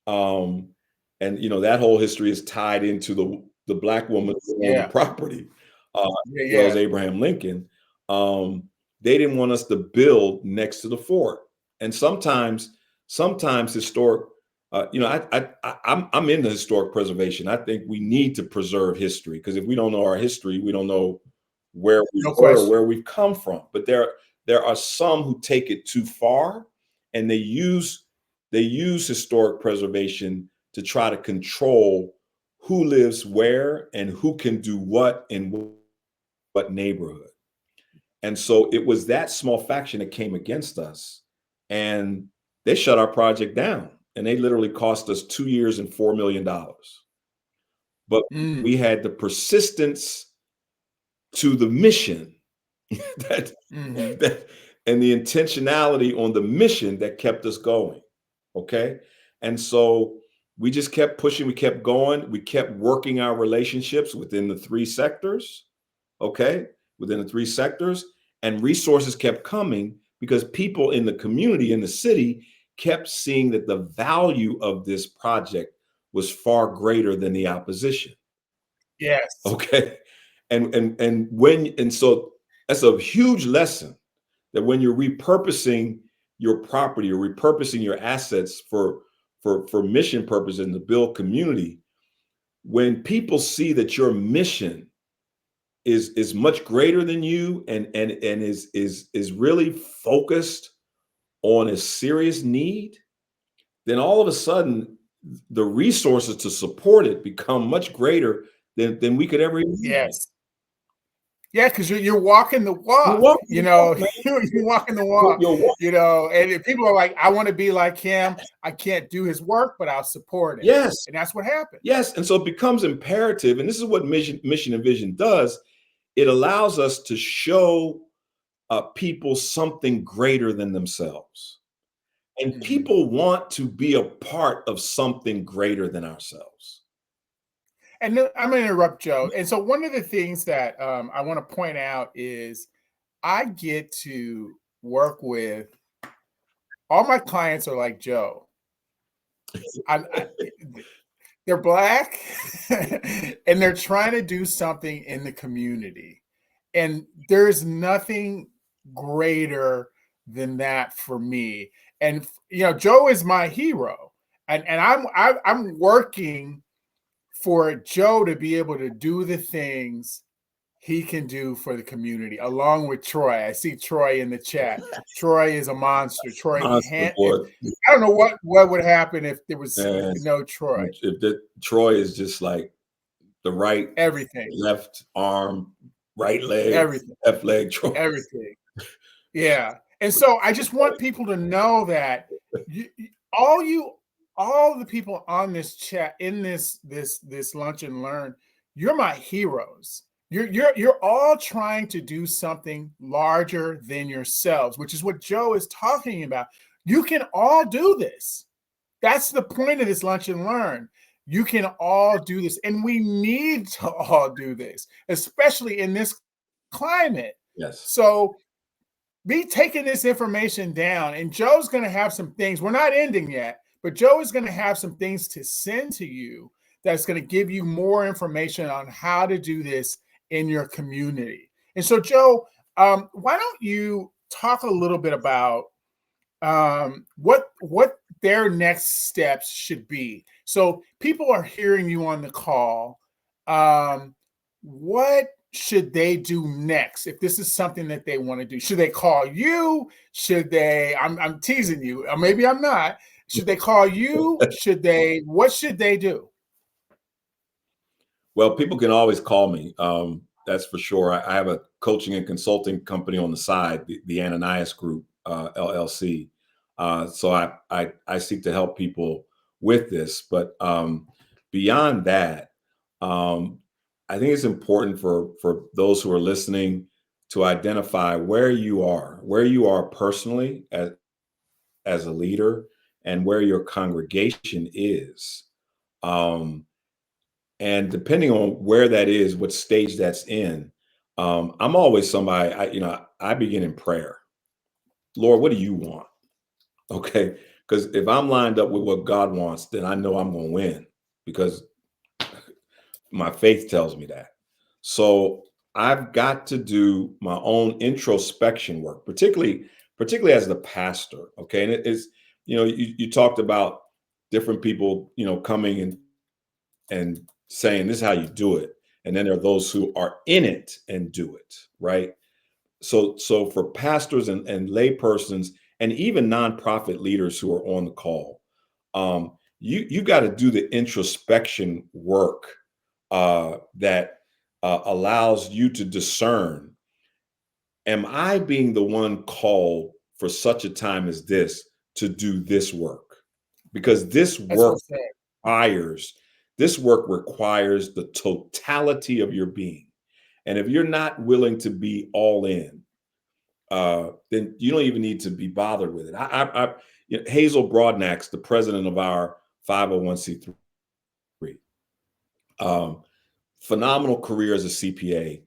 and that whole history is tied into the black woman who owned the Yeah. property, Yeah. as well Yeah. as Abraham Lincoln. They didn't want us to build next to the fort, and sometimes historic. I'm into historic preservation. I think we need to preserve history because if we don't know our history, we don't know where we No were, question. where we've come from. But there are some who take it too far, and they use historic preservation to try to control who lives where and who can do what in what neighborhood. And so it was that small faction that came against us, and they shut our project down. And they literally cost us 2 years and $4 million. But Mm, we had the persistence to the mission that, hmm. that and the intentionality on the mission that kept us going. Okay. And so we just kept pushing, we kept going, we kept working our relationships within the three sectors. Okay. Within the three sectors, and resources kept coming because people in the community, in the city, kept seeing that the value of this project was far greater than the opposition. Yes. Okay. And so that's a huge lesson, that when you're repurposing your property or repurposing your assets for mission purposes and to build community, when people see that your mission is much greater than you and is really focused on a serious need, then all of a sudden the resources to support it become much greater than we could ever imagine. Yes. Yeah, because you're walking the You're walk, walking the walk, man. you're walking the You're, walk, you're walking. and if people are like, I want to be like him. I can't do his work, but I'll support him. Yes, And that's what happened. yes. And so it becomes imperative, and this is what mission and vision does. It allows us to show people something greater than themselves. And Mhm. people want to be a part of something greater than ourselves. And then I'm going to interrupt Joe. And so one of the things that I want to point out is I get to work with all my clients are like Joe. I they're black and they're trying to do something in the community. And there's nothing greater than that for me. And Joe is my hero. And I'm working for Joe to be able to do the things he can do for the community, along with Troy. I see Troy in the chat. Troy is a monster. Troy, Monster if boy. I don't know what would happen if there was And no Troy. if that Troy is just like the right, Everything, left arm, right leg, everything, left leg Troy. everything. Yeah. And so I just want people to know that all all the people on this chat in this lunch and learn, you're my heroes. You're all trying to do something larger than yourselves, which is what Joe is talking about. You can all do this. That's the point of this lunch and learn. You can all do this, and we need to all do this, especially in this climate. Yes. So be taking this information down, and Joe's going to have some things. We're not ending yet, but Joe is going to have some things to send to you that's going to give you more information on how to do this in your community. And so, Joe, why don't you talk a little bit about what their next steps should be? So people are hearing you on the call. What should they do next if this is something that they want to do? Should they call you? Should they? I'm teasing you, or maybe I'm not. Should they call you? Should they? What should they do? Well, people can always call me. That's for sure. I have a coaching and consulting company on the side, the Ananias Group, LLC. So I seek to help people with this. But beyond that, I think it's important for those who are listening to identify where you are personally as a leader, and where your congregation is. Um, and depending on where that is, what stage that's in, I'm always somebody, I begin in prayer. Lord, what do you want? Okay. Because if I'm lined up with what God wants, then I know I'm going to win, because my faith tells me that. So I've got to do my own introspection work, particularly as the pastor. Okay. And it is, you talked about different people, coming and saying this is how you do it. And then there are those who are in it and do it, right? So for pastors and lay persons, and even nonprofit leaders who are on the call, you got to do the introspection work that allows you to discern: am I being the one called for such a time as this to do this work? Because That's well said. requires this work requires the totality of your being. And if you're not willing to be all in, then you don't even need to be bothered with it. Hazel Broadnax, the president of our 501c3, um, phenomenal career as a CPA.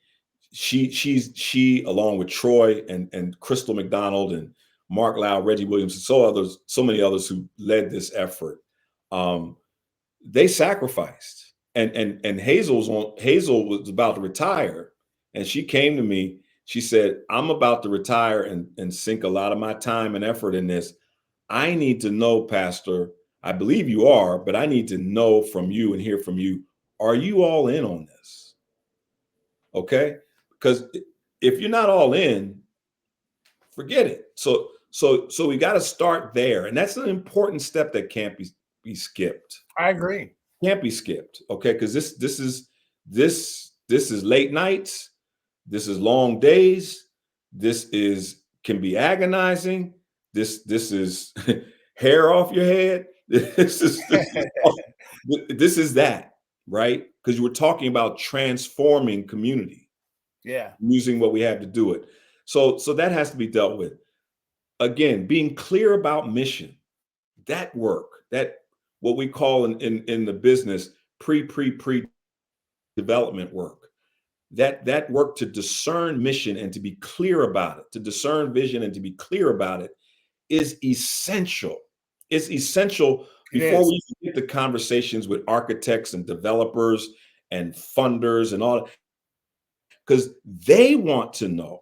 She along with Troy and Crystal McDonald and Mark Lau, Reggie Williams, and so many others who led this effort. They sacrificed, and Hazel was about to retire, and she came to me. She said, I'm about to retire and sink a lot of my time and effort in this. I need to know, Pastor, I believe you are, but I need to know from you and hear from you. Are you all in on this? Okay. Because if you're not all in, forget it. So we got to start there. And that's an important step that can't be skipped. I agree. Can't be skipped. Okay. Because this is late nights. This is long days. Can be agonizing. This is hair off your head. This is that, right? Because you were talking about transforming community. Yeah. Using what we have to do it. So that has to be dealt with. Again, being clear about mission, that work, that what we call in the business pre development work, that work to discern mission and to be clear about it, to discern vision and to be clear about it, is essential. It's essential before we get the conversations with architects and developers and funders and all, because they want to know.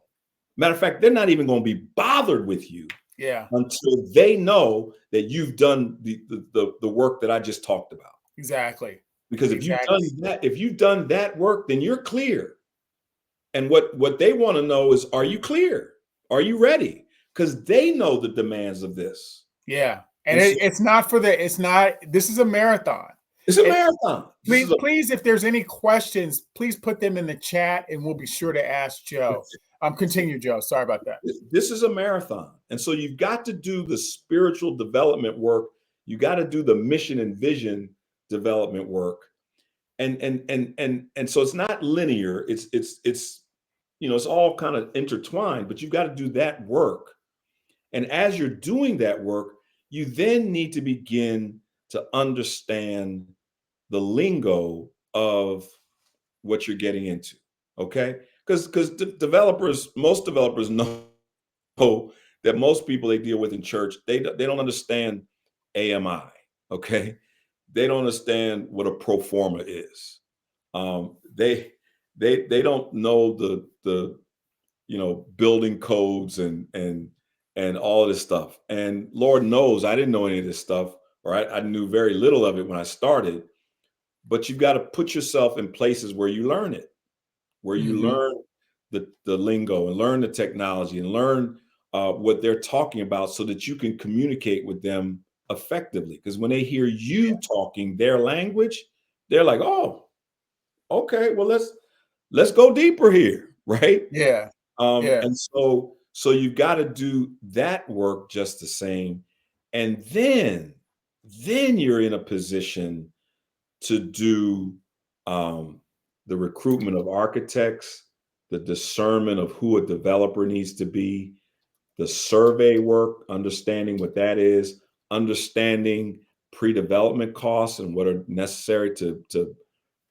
Matter of fact, they're not even going to be bothered with you until they know that you've done the work that I just talked about. Exactly. Because if you've done that work, then you're clear. And what they want to know is, are you clear? Are you ready? Because they know the demands of this. Yeah. And it's not this is a marathon. It's a marathon. Please, if there's any questions, please put them in the chat and we'll be sure to ask Joe. Continue, Joe. Sorry about that. This is a marathon. And so you've got to do the spiritual development work. You got to do the mission and vision development work. And so it's not linear. It's all kind of intertwined, but you've got to do that work. And as you're doing that work, you then need to begin to understand the lingo of what you're getting into. Okay, because developers, most developers know that most people they deal with in church, they don't understand AMI. Okay, they don't understand what a pro forma is. They don't know the building codes and all this stuff. And Lord knows I didn't know any of this stuff, or I knew very little of it when I started. But you've got to put yourself in places where you learn it, where you Mm-hmm. learn the lingo and learn the technology and learn what they're talking about so that you can communicate with them effectively. Because when they hear you talking their language, they're like, oh, okay, well, let's go deeper here, right? Yeah. Yeah. And so you've got to do that work just the same. And then you're in a position to do the recruitment of architects, the discernment of who a developer needs to be, the survey work, understanding what that is, understanding pre-development costs and what are necessary to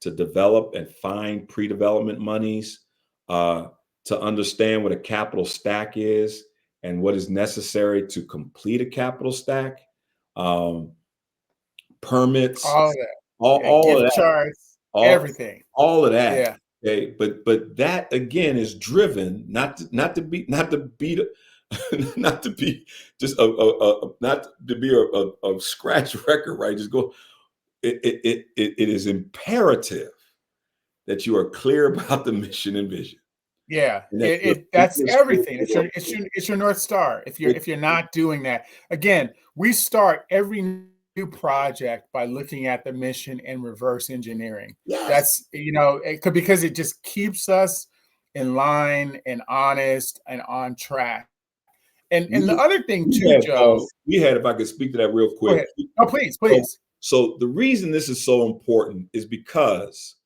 develop and find pre-development monies, uh, to understand what a capital stack is and what is necessary to complete a capital stack, um, permits, All of that. Yeah. all of Gift that, charts, all everything. all of that. Yeah. Okay, but that again is driven not to beat not to be just not to be a scratch record, right? Just go. It is imperative that you are clear about the mission and vision, Yeah, and that you're it that's focused everything. It's your North Star. If you're not doing that, again, we start every new project by looking at the mission and reverse engineering. yes. That's because it just keeps us in line and honest and on track. And the We other thing too, Joe. we had, if I could speak to that real Go quick. ahead. Oh, please, So, please. so the reason this is so important is because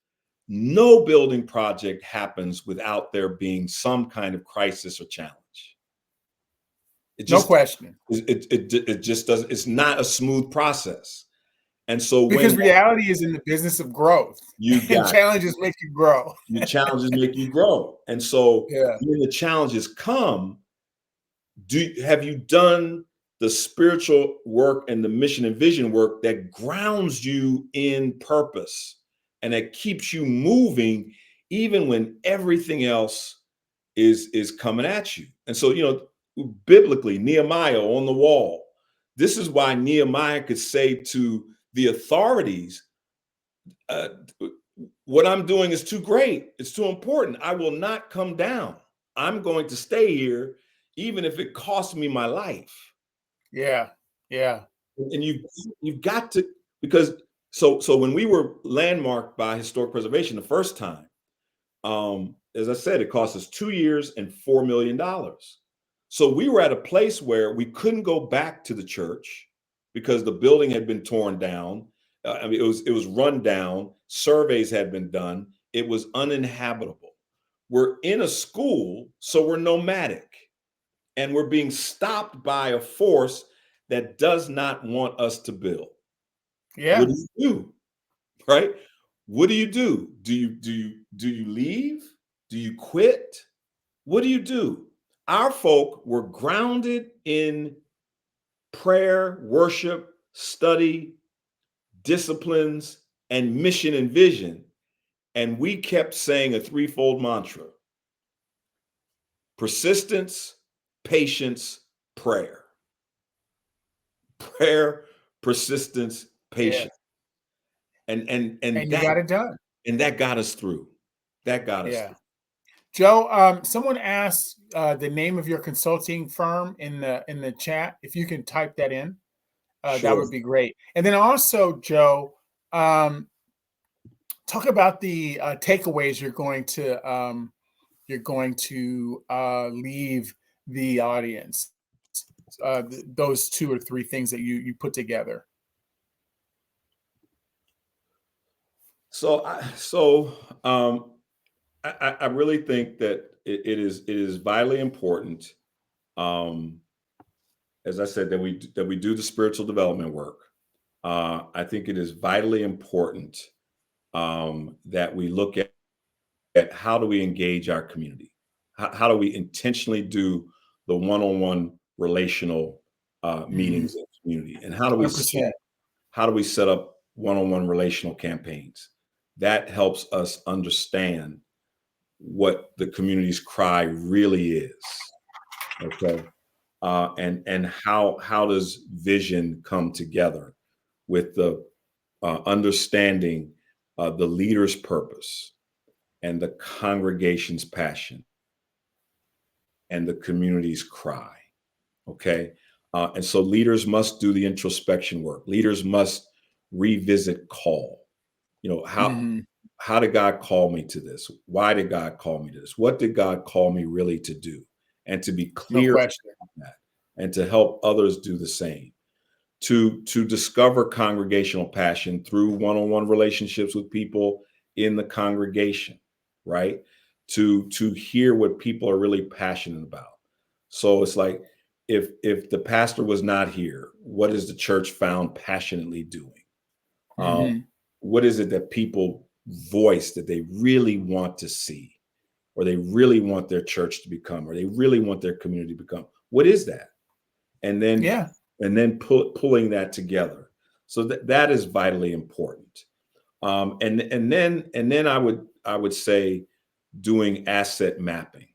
no building project happens without there being some kind of crisis or challenge. It No just question. it just doesn't. It's not a smooth process. And so when Because reality is in the business of growth, you and got challenges make you grow. the challenges make you grow, and so Yeah. when the challenges come, have you done the spiritual work and the mission and vision work that grounds you in purpose and that keeps you moving even when everything else is coming at you? And so, biblically, Nehemiah on the wall, this is why Nehemiah could say to the authorities, uh, what I'm doing is too great, it's too important, I will not come down, I'm going to stay here even if it costs me my life. Yeah. Yeah. And you've got to, because so when we were landmarked by historic preservation the first time, as I said, it cost us 2 years and $4 million. So we were at a place where we couldn't go back to the church because the building had been torn down. I mean, it was run down. Surveys had been done. It was uninhabitable. We're in a school, so we're nomadic, and we're being stopped by a force that does not want us to build. What Yeah. do you do? Right? What do you do? Do you leave? Do you quit? What do you do? Our folk were grounded in prayer, worship, study, disciplines, and mission and vision. And we kept saying a threefold mantra: persistence, patience, prayer. Prayer, persistence, Yeah. patience. And And you got that it done. and that got us through. That got us Yeah. through. Joe, someone asked the name of your consulting firm in the chat. If you can type that in, that Sure. would be great. And then also, Joe, talk about the takeaways you're going to leave the audience. Those 2 or 3 things that you put together. So I really think that it is vitally important, um, as I said, that we do the spiritual development work, I think it is vitally important that we look at how do we engage our community? How do we intentionally do the one-on-one relational meetings in the community? And 100%. how do we set up one-on-one relational campaigns? That helps us understand what the community's cry really is. Okay. And how does vision come together with the understanding the leader's purpose and the congregation's passion and the community's cry. Okay. And so leaders must do the introspection work. Leaders must revisit call. You know, how did God call me to this? Why did God call me to this? What did God call me really to do? And to be No clear question. on that and to help others do the same. To discover congregational passion through one-on-one relationships with people in the congregation, right? To hear what people are really passionate about. So it's like if the pastor was not here, what is the church found passionately doing? What is it that people voice that they really want to see, or they really want their church to become, or they really want their community to become? What is that? And then Yeah. pulling that together. So that is vitally important. And then I would say doing asset mapping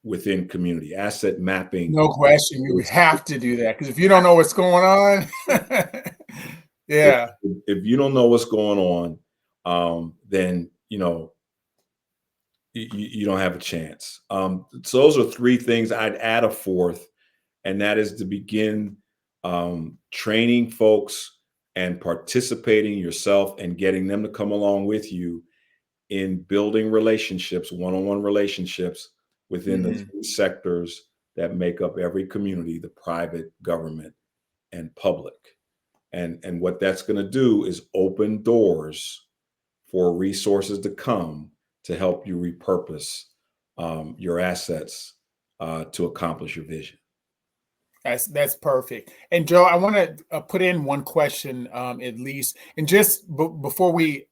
within community. Asset mapping No question. You is, have to do that because if you don't know what's going on, if, yeah. if you don't know what's going on, then you don't have a chance. So those are three things. I'd add a fourth, and that is to begin training folks and participating yourself and getting them to come along with you in building relationships, one-on-one relationships within the three sectors that make up every community: the private, government, and public. And what that's going to do is open doors for resources to come to help you repurpose your assets to accomplish your vision. That's perfect. And Joe, I want to put in one question at least, and just before we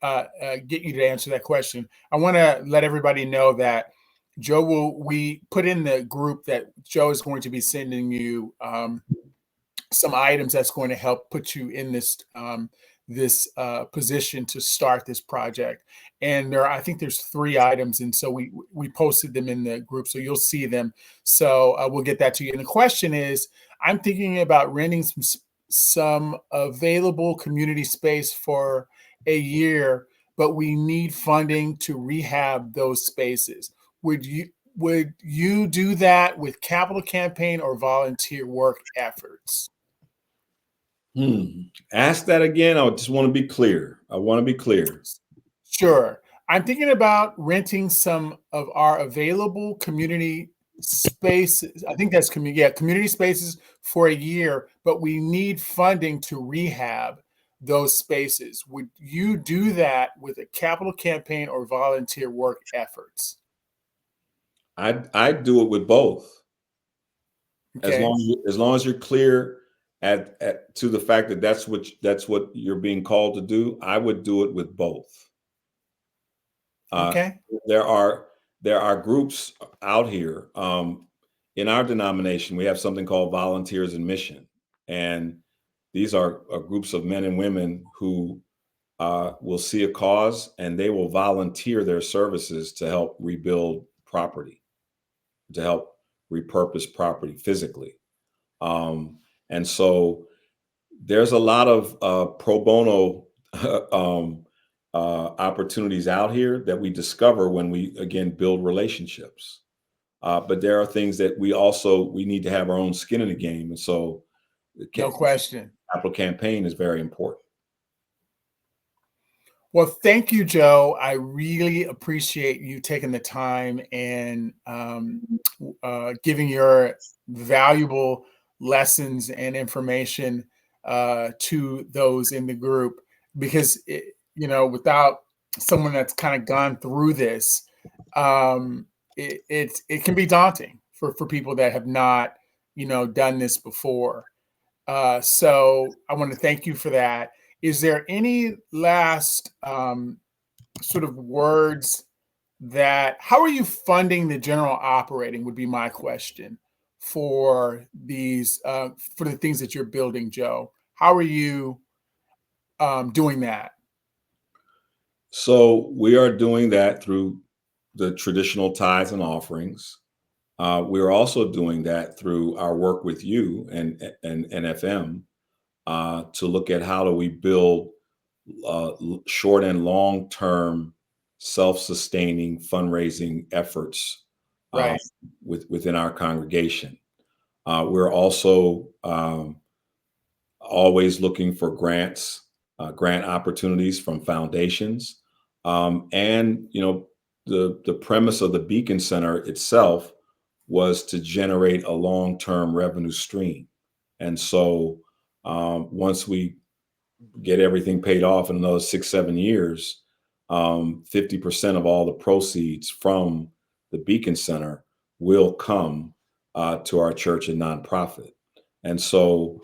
get you to answer that question, I want to let everybody know that we put in the group that Joe is going to be sending you some items that's going to help put you in this position to start this project. And I think there's 3 items, and so we posted them in the group, so you'll see them. So we'll get that to you. And the question is, I'm thinking about renting some available community space for a year, but we need funding to rehab those spaces. Would you do that with capital campaign or volunteer work efforts? Ask that again. I just want to be clear. I want to be clear. Sure. I'm thinking about renting some of our available community spaces. I think that's community spaces for a year, but we need funding to rehab those spaces. Would you do that with a capital campaign or volunteer work efforts? I'd do it with both. Okay. As long as you're clear to the fact that that's what you're being called to do, I would do it with both. Okay. There are groups out here. In our denomination, we have something called Volunteers in Mission, and these are groups of men and women who will see a cause and they will volunteer their services to help rebuild property, to help repurpose property physically. And so there's a lot of pro bono opportunities out here that we discover when we, again, build relationships. But there are things that we need to have our own skin in the game. And so the No question. capital campaign is very important. Well, thank you, Joe. I really appreciate you taking the time and giving your valuable lessons and information to those in the group. Because without someone that's kind of gone through this, it can be daunting for people that have not done this before. So I want to thank you for that. Is there any last sort of words that, how are you funding the general operating would be my question for these, for the things that you're building, Joe? How are you doing that? So we are doing that through the traditional tithes and offerings. We're also doing that through our work with you and NFM to look at how do we build short and long term self sustaining fundraising efforts uh, Right. within our congregation. We're also always looking for grants, grant opportunities from foundations, and the premise of the Beacon Center itself was to generate a long term revenue stream, and so once we get everything paid off in another 6 7 years, 50% of all the proceeds from the Beacon Center will come to our church and nonprofit. And so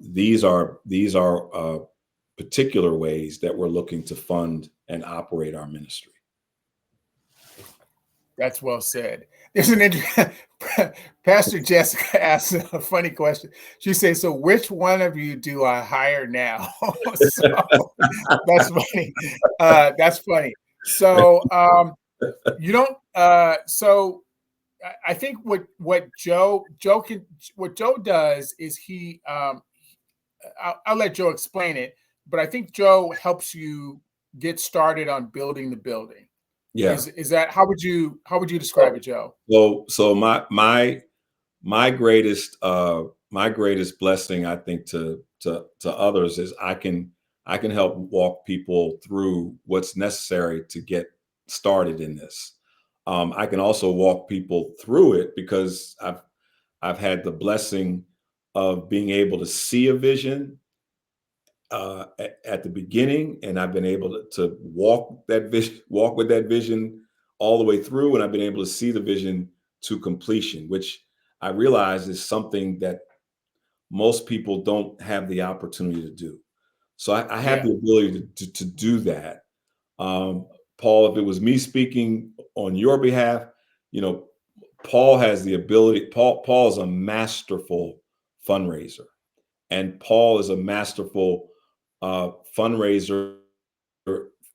these are particular ways that we're looking to fund and operate our ministry. That's well said. There's an Pastor Jessica asked a funny question. She says, "So which one of you do I hire now?" So that's funny. That's funny. So you don't. So I think what Joe can, what Joe does is he. I'll let Joe explain it, but I think Joe helps you get started on building the building. Yeah. Is that, how would you describe So it, Joe? so my greatest my greatest blessing, I think, to others is I can help walk people through what's necessary to get started in this. I can also walk people through it because I've had the blessing of being able to see a vision at the beginning, and I've been able to walk with that vision all the way through, and I've been able to see the vision to completion, which I realize is something that most people don't have the opportunity to do. So I have Yeah, the ability to do that. Um, Paul, if it was me speaking on your behalf, you know, Paul has the ability. Paul is a masterful fundraiser, and Paul is a masterful fundraiser,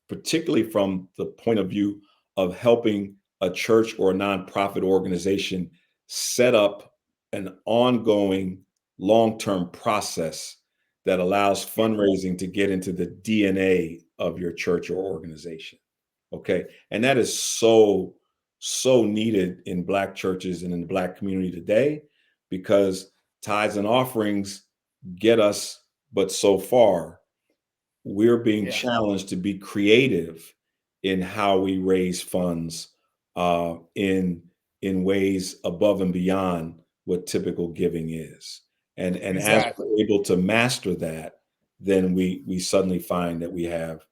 particularly from the point of view of helping a church or a nonprofit organization set up an ongoing long-term process that allows yeah, fundraising to get into the DNA of your church or organization. Okay. And that is so needed in Black churches and in the Black community today, because tithes and offerings get us, but so far we're being yeah, challenged to be creative in how we raise funds in ways above and beyond what typical giving is. And as exactly. we're able to master that, then we suddenly find that we have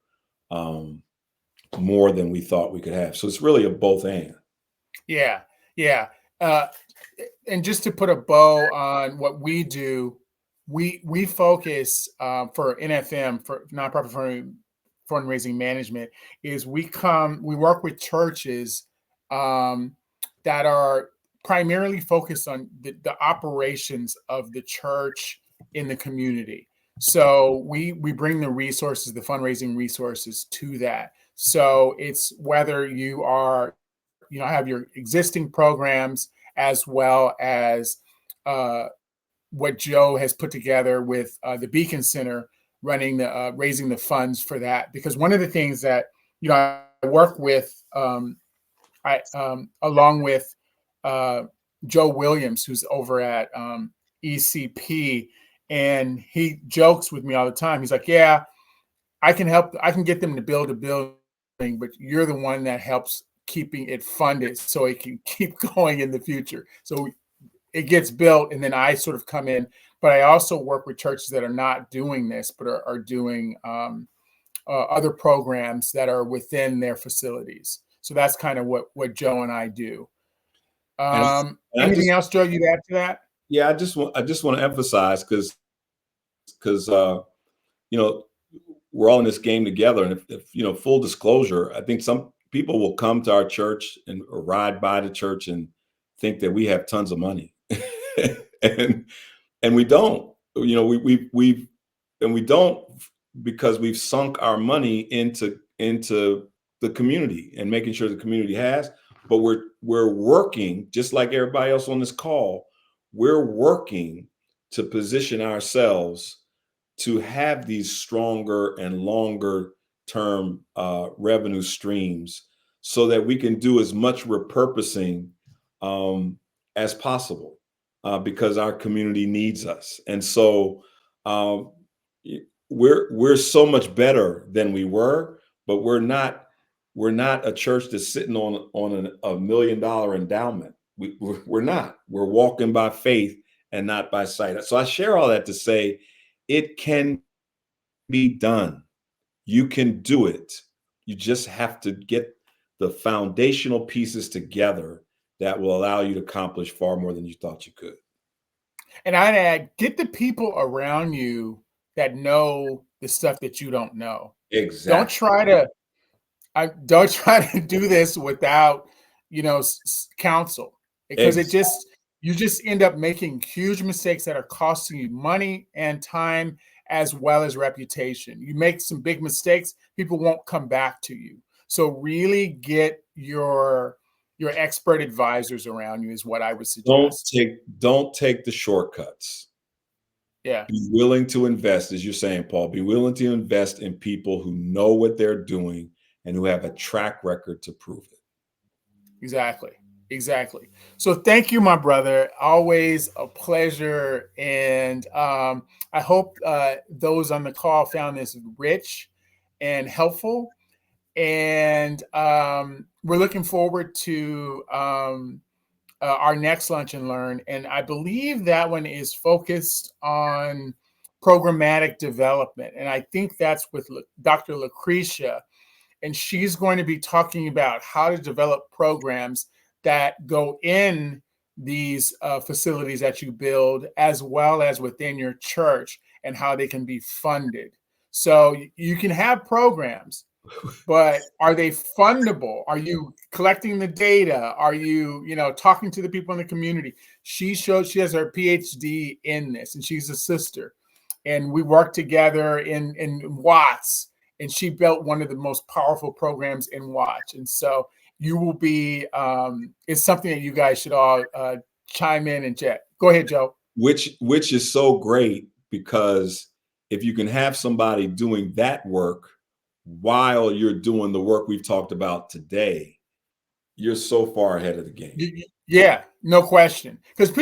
um, more than we thought we could have. So it's really a both and. Yeah, yeah. Uh, and just to put a bow on what we do, we focus for NFM, for nonprofit fundraising management, is we work with churches um, that are primarily focused on the operations of the church in the community. So we bring the resources, the fundraising resources to that. So it's whether you are, have your existing programs, as well as what Joe has put together with the Beacon Center, running raising the funds for that. Because one of the things that I work with, I along with uh, Joe Williams, who's over at ECP, and he jokes with me all the time. He's like, "Yeah, I can help. I can get them to build a building, but you're the one that helps keeping it funded so it can keep going in the future." So it gets built, and then I sort of come in. But I also work with churches that are not doing this, but are doing other programs that are within their facilities. So that's kind of what Joe and I do. And, and I Anything just else, Joe, you'd add to that? yeah, I just want to emphasize, because because you know, we're all in this game together. And if full disclosure, I think some people will come to our church and or ride by the church and think that we have tons of money, and we don't. We've and we don't, because we've sunk our money into the community and making sure the community has. But we're working just like everybody else on this call. We're working to position ourselves to have these stronger and longer term revenue streams so that we can do as much repurposing um, as possible, because our community needs us. And so um, we're so much better than we were, but we're not a church that's sitting on a $1 million endowment. We're not. We're walking by faith and not by sight. So I share all that to say it can be done. You can do it. You just have to get the foundational pieces together that will allow you to accomplish far more than you thought you could. And I'd add, get the people around you that know the stuff that you don't know. Don't Exactly. try to don't try to do this without, counsel, because Exactly. you just end up making huge mistakes that are costing you money and time as well as reputation. You make some big mistakes, people won't come back to you. So really get your expert advisors around you is what I would Don't suggest. take don't take the shortcuts. Yeah, Be willing to invest, as you're saying, Paul. Be willing to invest in people who know what they're doing and who have a track record to prove it. exactly. Exactly. So thank you, my brother. Always a pleasure. And I hope those on the call found this rich and helpful. And we're looking forward to our next Lunch and Learn. And I believe that one is focused on programmatic development. And I think that's with Dr. Lucretia, and she's going to be talking about how to develop programs that go in these facilities that you build, as well as within your church, and how they can be funded. So you can have programs, but are they fundable? Are you collecting the data? Are you, talking to the people in the community? She has her PhD in this, and she's a sister, and we worked together in Watts, and she built one of the most powerful programs in Watts. And so you will be, it's something that you guys should all chime in and chat. Go ahead, Joe. Which is so great, because if you can have somebody doing that work while you're doing the work we've talked about today, you're so far ahead of the game. Yeah, no question. Because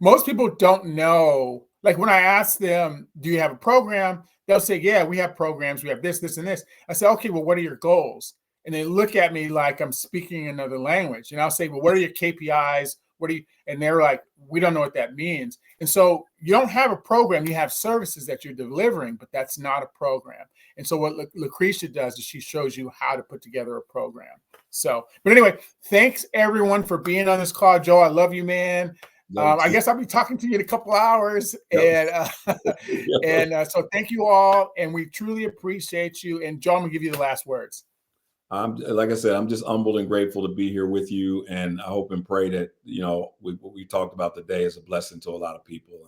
most people don't know. Like when I ask them, do you have a program? They'll say, yeah, we have programs. We have this, this, and this. I say, okay, well, what are your goals? And they look at me like I'm speaking another language. And I'll say, well, what are your KPIs? And they're like, we don't know what that means. And so you don't have a program, you have services that you're delivering, but that's not a program. And so what Lucretia does is she shows you how to put together a program. So, but anyway, thanks everyone for being on this call. Joe, I love you, man. I guess I'll be talking to you in a couple hours. Yep. And so thank you all. And we truly appreciate you. And Joe, I'm gonna give you the last words. Like I said, I'm just humbled and grateful to be here with you. And I hope and pray that, what we talked about today is a blessing to a lot of people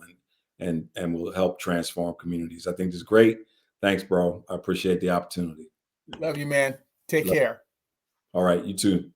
and will help transform communities. I think this is great. Thanks, bro. I appreciate the opportunity. Love you, man. Take care. All right. You too.